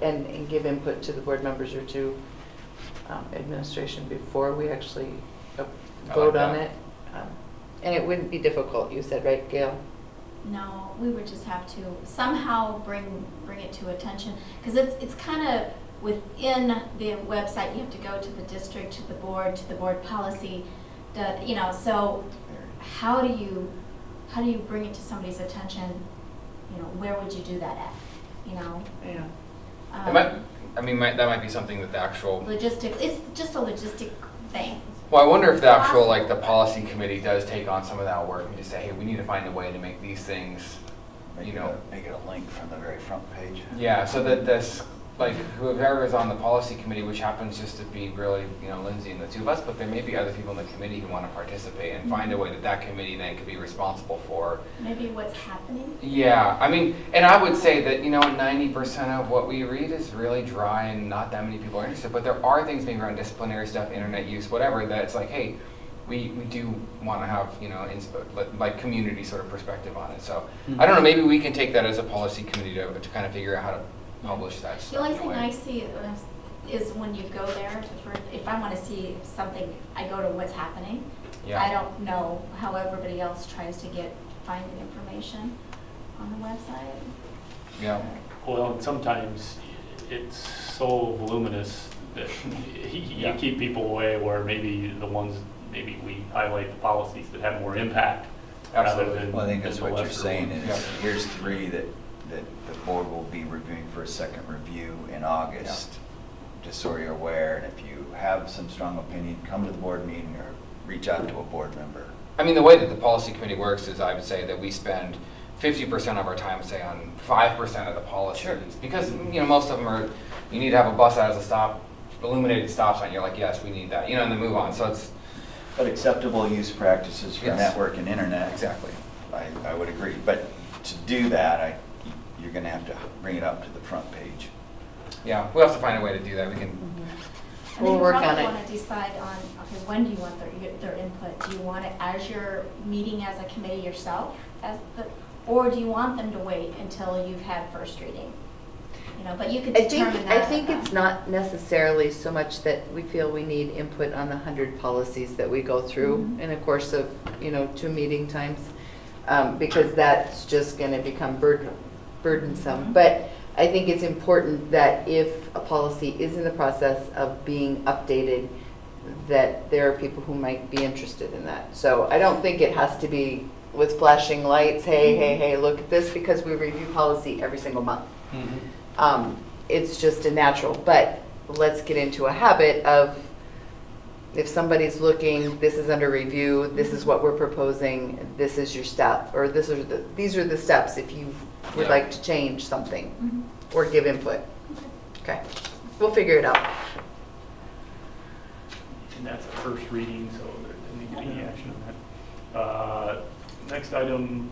and give input to the board members or to administration before we actually vote on it. And it wouldn't be difficult, you said, right, Gail? No, we would just have to somehow bring it to attention, because it's kind of within the website. You have to go to the district, to the board policy, you know. So how do you bring it to somebody's attention? You know, where would you do that at? You know. Yeah. That might be something that the actual logistic. It's just a logistic thing. Well, I wonder if the actual, like, the policy committee does take on some of that work and just say, hey, we need to find a way to make these things, make it a link from the very front page. Yeah, so that this, like, whoever is on the policy committee, which happens just to be really, you know, Lindsay and the two of us, but there may be other people in the committee who want to participate and find a way that committee then could be responsible for. Maybe what's happening? Yeah, I mean, and I would say that, you know, 90% of what we read is really dry and not that many people are interested, but there are things maybe around disciplinary stuff, internet use, whatever, that it's like, hey, we do want to have, you know, like community sort of perspective on it. So I don't know, maybe we can take that as a policy committee to kind of figure out how to publish that stuff. The only thing I see is when you go there, if I want to see something, I go to what's happening. Yeah. I don't know how everybody else tries to find the information on the website. Yeah. Well, sometimes it's so voluminous that you keep people away, where maybe the ones, maybe we highlight the policies that have more impact. Absolutely. Rather than, well, I think that's what you're saying ones. is here's 3 that the board will be reviewing for a second review in August, just so you're aware. And if you have some strong opinion, come to the board meeting or reach out to a board member. I mean, the way that the policy committee works is, I would say that we spend 50% of our time, say, on 5% of the policies. Sure. Because, you know, most of them are, you need to have a bus as a stop, illuminated stop sign. You're like, yes, we need that, you know, and then move on. So it's. But acceptable use practices for network and internet. Exactly. I would agree. But to do that, you're going to have to bring it up to the front page. Yeah, we'll have to find a way to do that. We can. We'll work on it. And then you probably want to decide on, okay, when do you want their input? Do you want it as you're meeting as a committee yourself, or do you want them to wait until you've had first reading? You know, but you could determine that. I think it's not necessarily so much that we feel we need input on the 100 policies that we go through in a course of, you know, 2 meeting times, because that's just going to become burdensome. But I think it's important that if a policy is in the process of being updated, that there are people who might be interested in that. So I don't think it has to be with flashing lights, hey, look at this, because we review policy every single month. It's just a natural, but let's get into a habit of, if somebody's looking, this is under review, this is what we're proposing, this is your step, or these are the steps if you would like to change something or give input. Okay, we'll figure it out. And that's a first reading, so there doesn't need to be any action on that. Next item,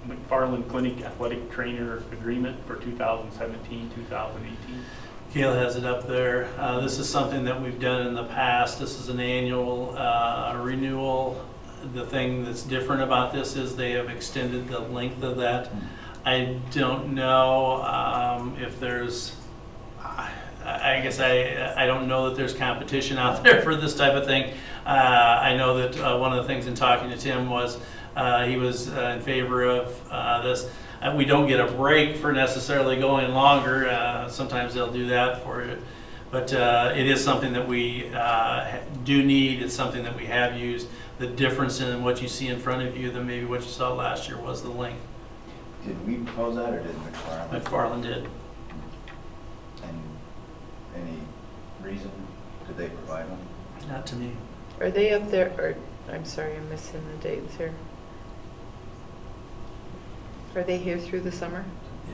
McFarland Clinic Athletic Trainer Agreement for 2017-2018. Gail has it up there. This is something that we've done in the past. This is an annual renewal. The thing that's different about this is they have extended the length of that. I don't know if there's, I guess I don't know that there's competition out there for this type of thing. I know that one of the things in talking to Tim was he was in favor of this. We don't get a break for necessarily going longer. Sometimes they'll do that for you. But it is something that we do need. It's something that we have used. The difference in what you see in front of you than maybe what you saw last year was the length. Did we propose that or did McFarland? McFarland did. And any reason? Did they provide one? Not to me. Are they up there, or, I'm sorry, I'm missing the dates here. Are they here through the summer?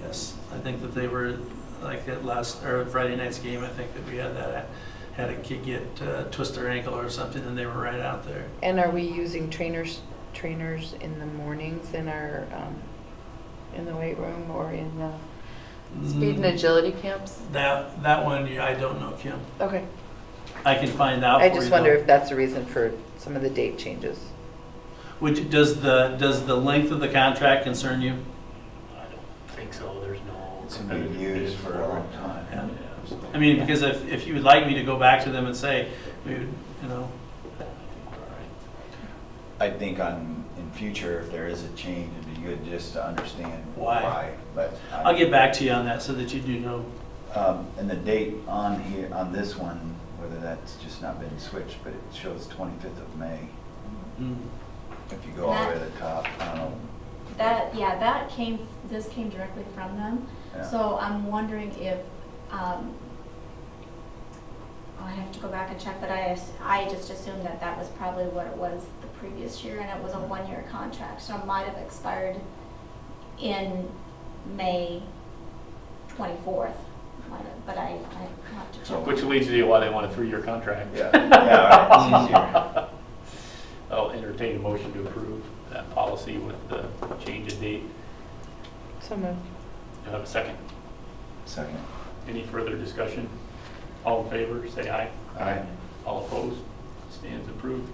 Yes, I think that they were like at last or Friday night's game. I think that we had a kid get twist their ankle or something, and they were right out there. And are we using trainers in the mornings in our in the weight room or in the speed and agility camps? That one, I don't know, Kim. Okay. I can find out. I just wonder if that's the reason for some of the date changes. Does the length of the contract concern you? I don't think so. There's no. It's going to be used for a long time. Yeah. I mean, because if you would like me to go back to them and say, we would, you know. I think in future, if there is a change, it'd be good just to understand why. But I'll get back to you on that so that you do know. And the date on here on this one, whether that's just not been switched, but it shows 25th of May. Mm. If you go all the way to the top, I don't know. This came directly from them. Yeah. So I'm wondering if, I have to go back and check, but I just assumed that was probably what it was the previous year, and it was a one-year contract, so it might have expired in May 24th. But I have to check. Which leads to why they want a 3-year contract. Yeah, yeah, right. It's easier. I'll entertain a motion to approve that policy with the change of date. So moved. Do you have a second? Second. Any further discussion? All in favor, say aye. Aye. All opposed? Stands approved.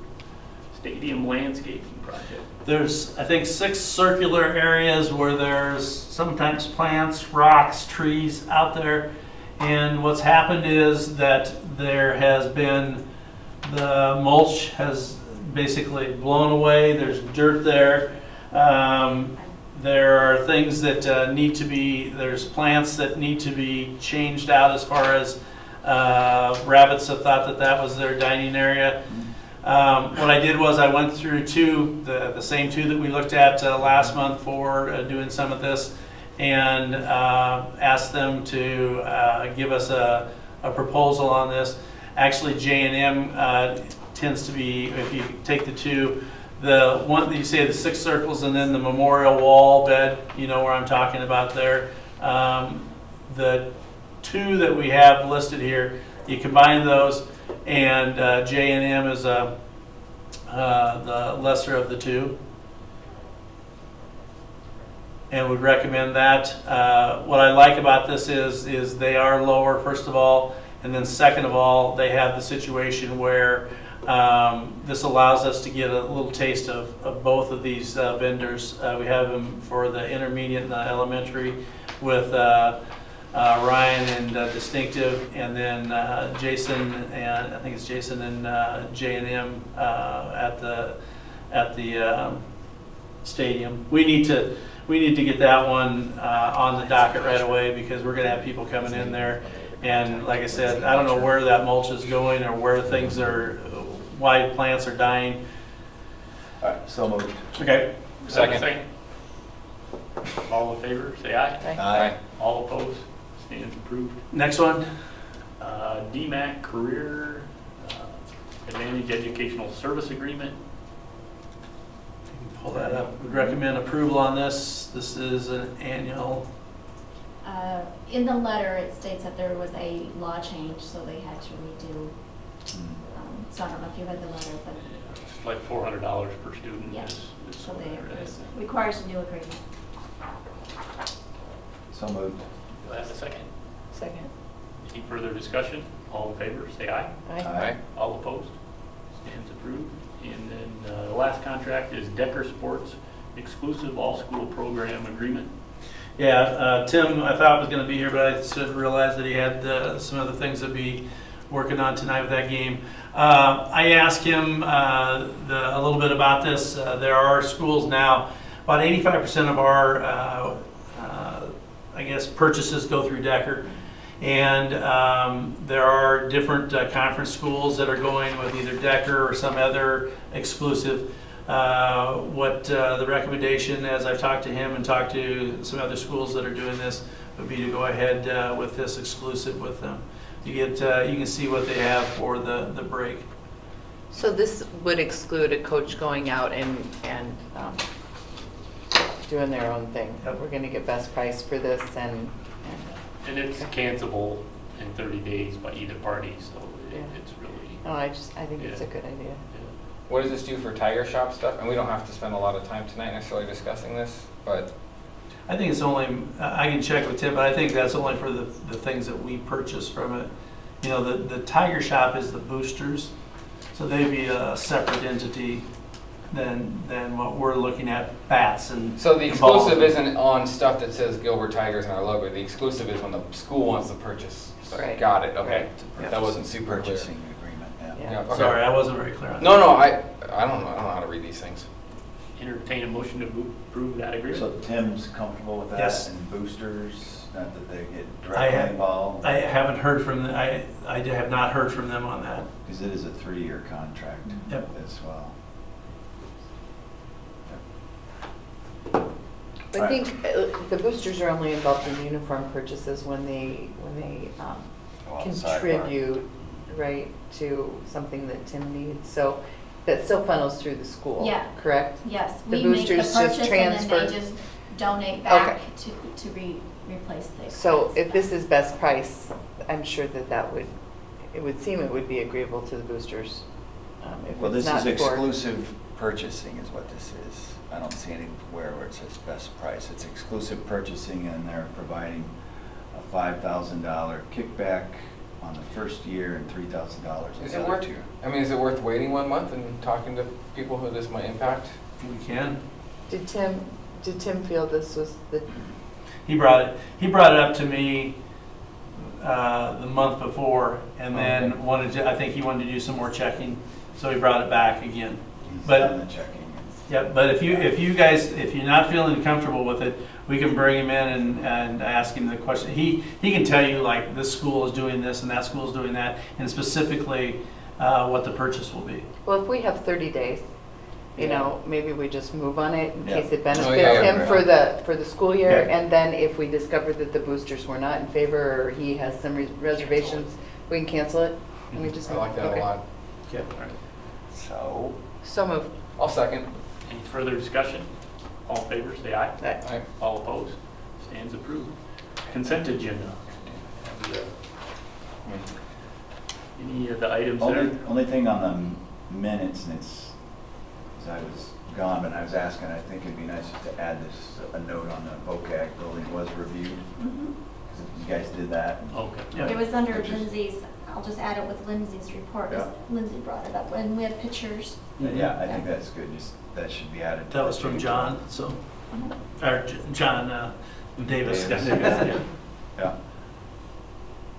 Stadium landscaping project. There's, I think, 6 circular areas where there's sometimes plants, rocks, trees out there. And what's happened is that there has been, the mulch has basically blown away. There's dirt there. There are things that need to be, there's plants that need to be changed out as far as rabbits have thought that was their dining area. What I did was I went through the same 2 that we looked at last month for doing some of this, and asked them to give us a proposal on this. Actually, J&M tends to be, if you take the 2, the one that you say the 6 circles and then the memorial wall bed, you know where I'm talking about there. The 2 that we have listed here, you combine those, and J&M is the lesser of the 2, and would recommend that. What I like about this is they are lower, first of all, and then second of all, they have the situation where this allows us to get a little taste of both of these vendors. We have them for the intermediate and the elementary with Ryan and Distinctive, and then Jason, and I think it's Jason and J&M at the stadium. We need to get that one on the docket right away, because we're going to have people coming in there, and like I said, I don't know where that mulch is going or where things are, why plants are dying. All right, so moved. Okay. Second. All in favor, say aye. Aye. All opposed? Stands approved. Next one. DMAC Career Advantage Educational Service Agreement. You can pull that up. Would recommend approval on this. This is an annual. In the letter, it states that there was a law change, so they had to redo. So I don't know if you read the letter, but It's like $400 per student. yeah. is So what it it is. requires a new agreement. So moved. Do I have a second? Second. Any further discussion? All in favor, say aye. Aye. All opposed? Stands approved. And then the last contract is Decker Sports Exclusive All-School Program Agreement. Yeah, Tim, I thought was going to be here, but I sort of realized that he had some other things to be working on tonight with that game. I asked him a little bit about this. There are schools now, about 85% of our, I guess, purchases go through Decker. And there are different conference schools that are going with either Decker or some other exclusive. The recommendation, as I've talked to him and talked to some other schools that are doing this, would be to go ahead with this exclusive with them. You can see what they have for the break. So this would exclude a coach going out and doing their own thing. Yep. We're going to get best price for this, and it's cancelable in 30 days by either party, so Yeah. it's really. no, I think it's a good idea. What does this do for Tiger Shop stuff? And we don't have to spend a lot of time tonight necessarily discussing this, but I think it's only, I can check with Tim, but I think that's only for the things that we purchase from it. You know, the Tiger Shop is the boosters, so they'd be a separate entity than what we're looking at, bats and. so the exclusive isn't on stuff that says Gilbert Tigers in our logo. The exclusive is when the school wants to purchase. So Right. Got it. Okay. Right. That wasn't super clear. Purchasing agreement, yeah. Yeah. Yeah, okay. Sorry, I wasn't very clear on that. No, I don't know how to read these things. Entertain a motion to approve that agreement. So Tim's comfortable with that? Yes. And boosters, not that they get I directly involved? I haven't heard from them. I have not heard from them on that. Because it is a 3-year contract Yep. as well. I think the boosters are only involved in uniform purchases when they Go on the sidebar. contribute, right, to something that Tim needs. So that still funnels through the school, Yeah. correct? Yes, The we make the boosters just purchase and then transfer. they just donate back Okay. to replace the. So expense. if this is best price, I'm sure that it would seem it would be agreeable to the boosters. If Well, it's this is not for- exclusive purchasing is what this is. I don't see anywhere where it says best price. It's exclusive purchasing, and they're providing a $5,000 kickback on the first year and $3,000 on Is the it other worth? 2. I mean, is it worth waiting 1 month and talking to people who this might impact? We can. Did Tim feel this was the, He brought it up to me the month before, and then I think he wanted to do some more checking, so he brought it back again. He's But- done the checking. Yeah, but if you're not feeling comfortable with it, we can bring him in and ask him the question. He can tell you, like, this school is doing this and that school is doing that, and specifically what the purchase will be. well, if we have 30 days, you know, maybe we just move on it in Yeah. case it benefits yeah, him right. for the school year. Okay. And then if we discover that the boosters were not in favor, or he has some reservations, we can cancel it. And we just I like that okay. a lot. Okay. So, So moved. I'll second. Any further discussion? All in favor, say aye. Aye. All opposed? Stands approved. Consent agenda. Any of the items that are? only thing on the minutes, and it's, as I was gone, but I was asking, I think it'd be nice just to add this, a note on the VOCAG building was reviewed. Mhm. You guys did that. Okay. Yeah. It was under Which is- Lindsay's, I'll just add it with Lindsay's report, 'cause Yeah. Lindsay brought it up, and we had pictures. Yeah, I think that's good, just, that should be added. to That the was from change. John, so, or John Davis. Davis. Yeah. Yeah.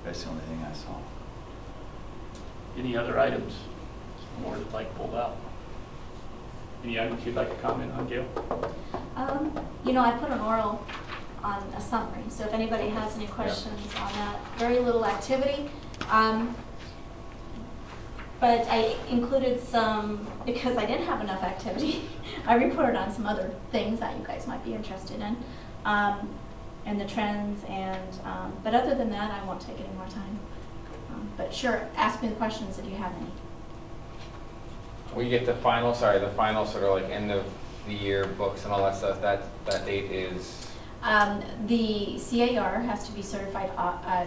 That's the only thing I saw. Any other items? More like pulled out? Any items you'd like to comment on, Gail? I put an oral on a summary, so if anybody has any questions on that, very little activity. But I included some, because I didn't have enough activity, I reported on some other things that you guys might be interested in, and the trends, but other than that, I won't take any more time. But sure, ask me the questions if you have any. We get the final sort of like end of the year books and all that stuff. That date is. The CAR has to be certified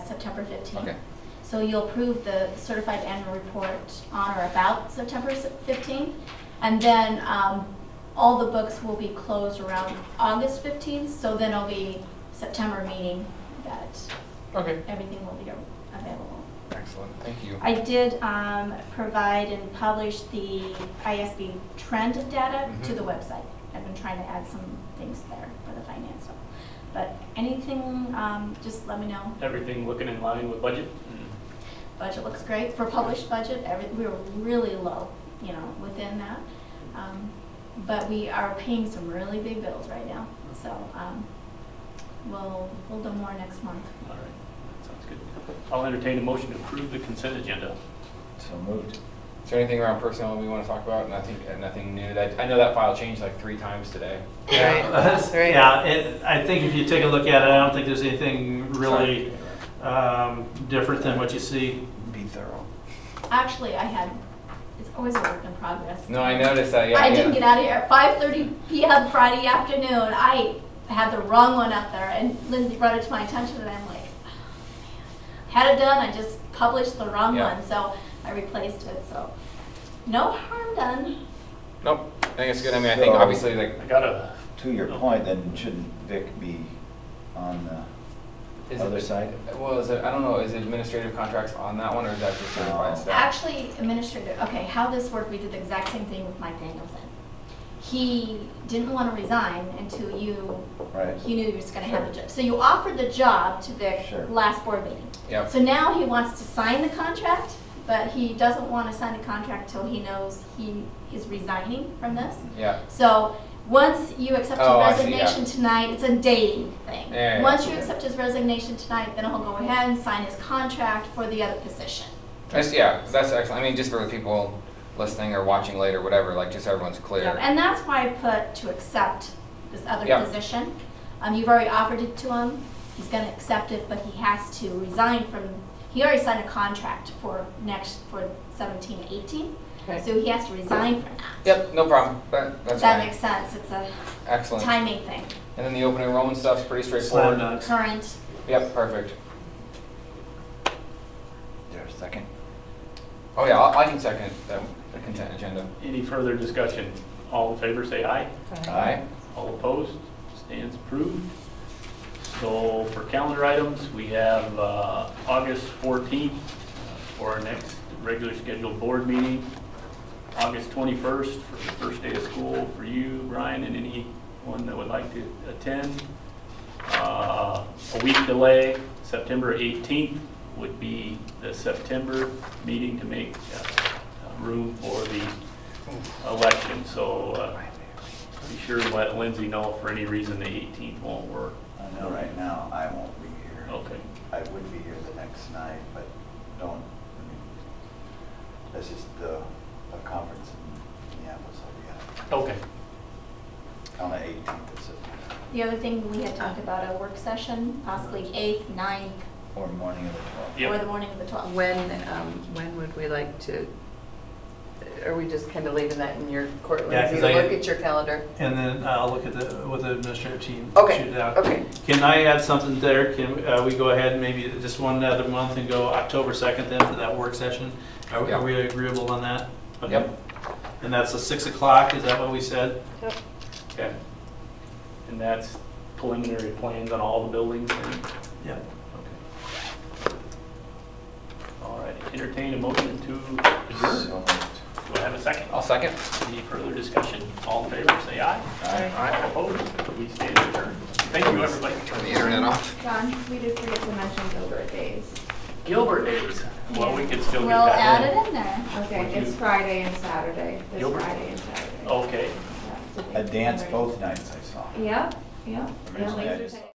September 15th. Okay. So you'll approve the certified annual report on or about September 15th. And then all the books will be closed around August 15th. So then it'll be September meeting that everything will be available. Excellent. Thank you. I did provide and publish the ISB trend data to the website. I've been trying to add some things there for the finance stuff. But anything, just let me know. Everything looking in line with budget? Budget looks great. For published budget, we were really low, you know, within that. But we are paying some really big bills right now. So we'll do more next month. All right, that sounds good. I'll entertain a motion to approve the consent agenda. So moved. Is there anything around personnel we want to talk about? Nothing new. I know that file changed like 3 times today. Right. Right. Yeah, I think if you take a look at it, I don't think there's anything really different than what you see. Be thorough. Actually, it's always a work in progress. No, I noticed that. Yeah, I didn't get out of here at 5:30 p.m. Friday afternoon. I had the wrong one up there, and Lindsay brought it to my attention, and I'm like, oh, man. Had it done, I just published the wrong one, so I replaced it. So no harm done. Nope. I think it's good. I mean, I think obviously like I got a. To your point, then shouldn't Vic be on the other side? Well, I don't know, is administrative contracts on that one, or is that just certified staff? Actually, administrator, okay, how this worked, we did the exact same thing with Mike Danielson. He didn't want to resign until he knew he was going to have the job. So you offered the job to Vic last board meeting. Yep. So now he wants to sign the contract, but he doesn't want to sign the contract till he knows he is resigning from this. Yeah. So once you accept his resignation tonight, it's a dating thing. Once you okay. accept his resignation tonight, then he'll go ahead and sign his contract for the other position. That's excellent. I mean, just for the people listening or watching later, whatever, like just so everyone's clear. Yep. And that's why I put to accept this other position. You've already offered it to him. He's going to accept it, but he has to resign from. He already signed a contract for 17-18. Okay. So he has to resign from that. Yep, no problem. That's that fine. makes sense. It's a excellent timing thing. And then the open enrollment stuff's pretty straightforward. Current. Yep, perfect. Is there a second? Oh yeah, I can second the consent agenda. Any further discussion? All in favor, say aye. Aye. All opposed? Stands approved. So for calendar items, we have August 14th for our next regular scheduled board meeting. August 21st for the first day of school for you, Brian, and anyone that would like to attend. A week delay, September 18th would be the September meeting to make room for the election. So be sure to let Lindsay know if for any reason the 18th won't work. I know right now I won't be here. Okay. I would be here the next night, but this is the conference in Minneapolis I'll be at. Okay. On the 18th of September. The other thing we had talked about a work session, possibly 8th, 9th, Or morning of the 12th. Yep. or the morning of the 12th. When would we like to, are we just kind of leaving that in your court, Yeah, Lindsay, 'cause to look at your calendar? And then I'll look at with the administrative team. Okay, Shoot it out. okay. Can I add something there? Can we go ahead and maybe just one other month and go October 2nd then for that work session? Are we agreeable on that? Okay. Yep. And that's a 6 o'clock, is that what we said? Yep. Okay. And that's preliminary plans on all the buildings? Yeah. Okay. All right, entertain a motion to adjourn. So moved. Do I have a second? I'll second. Any further discussion? All in favor, say aye. Aye. All opposed? We stand adjourned. Thank you, everybody. Turn the internet off. John, we did forget to mention Gilbert days. Gilbert days. Well, we could still get We'll add that it in there. Okay, Would you- it's Friday and Saturday, this Gilbert? Friday and Saturday. in. Okay. Yeah, so A dance thank you. both nights I saw. Yep, yep. Originally, I Laser just tag.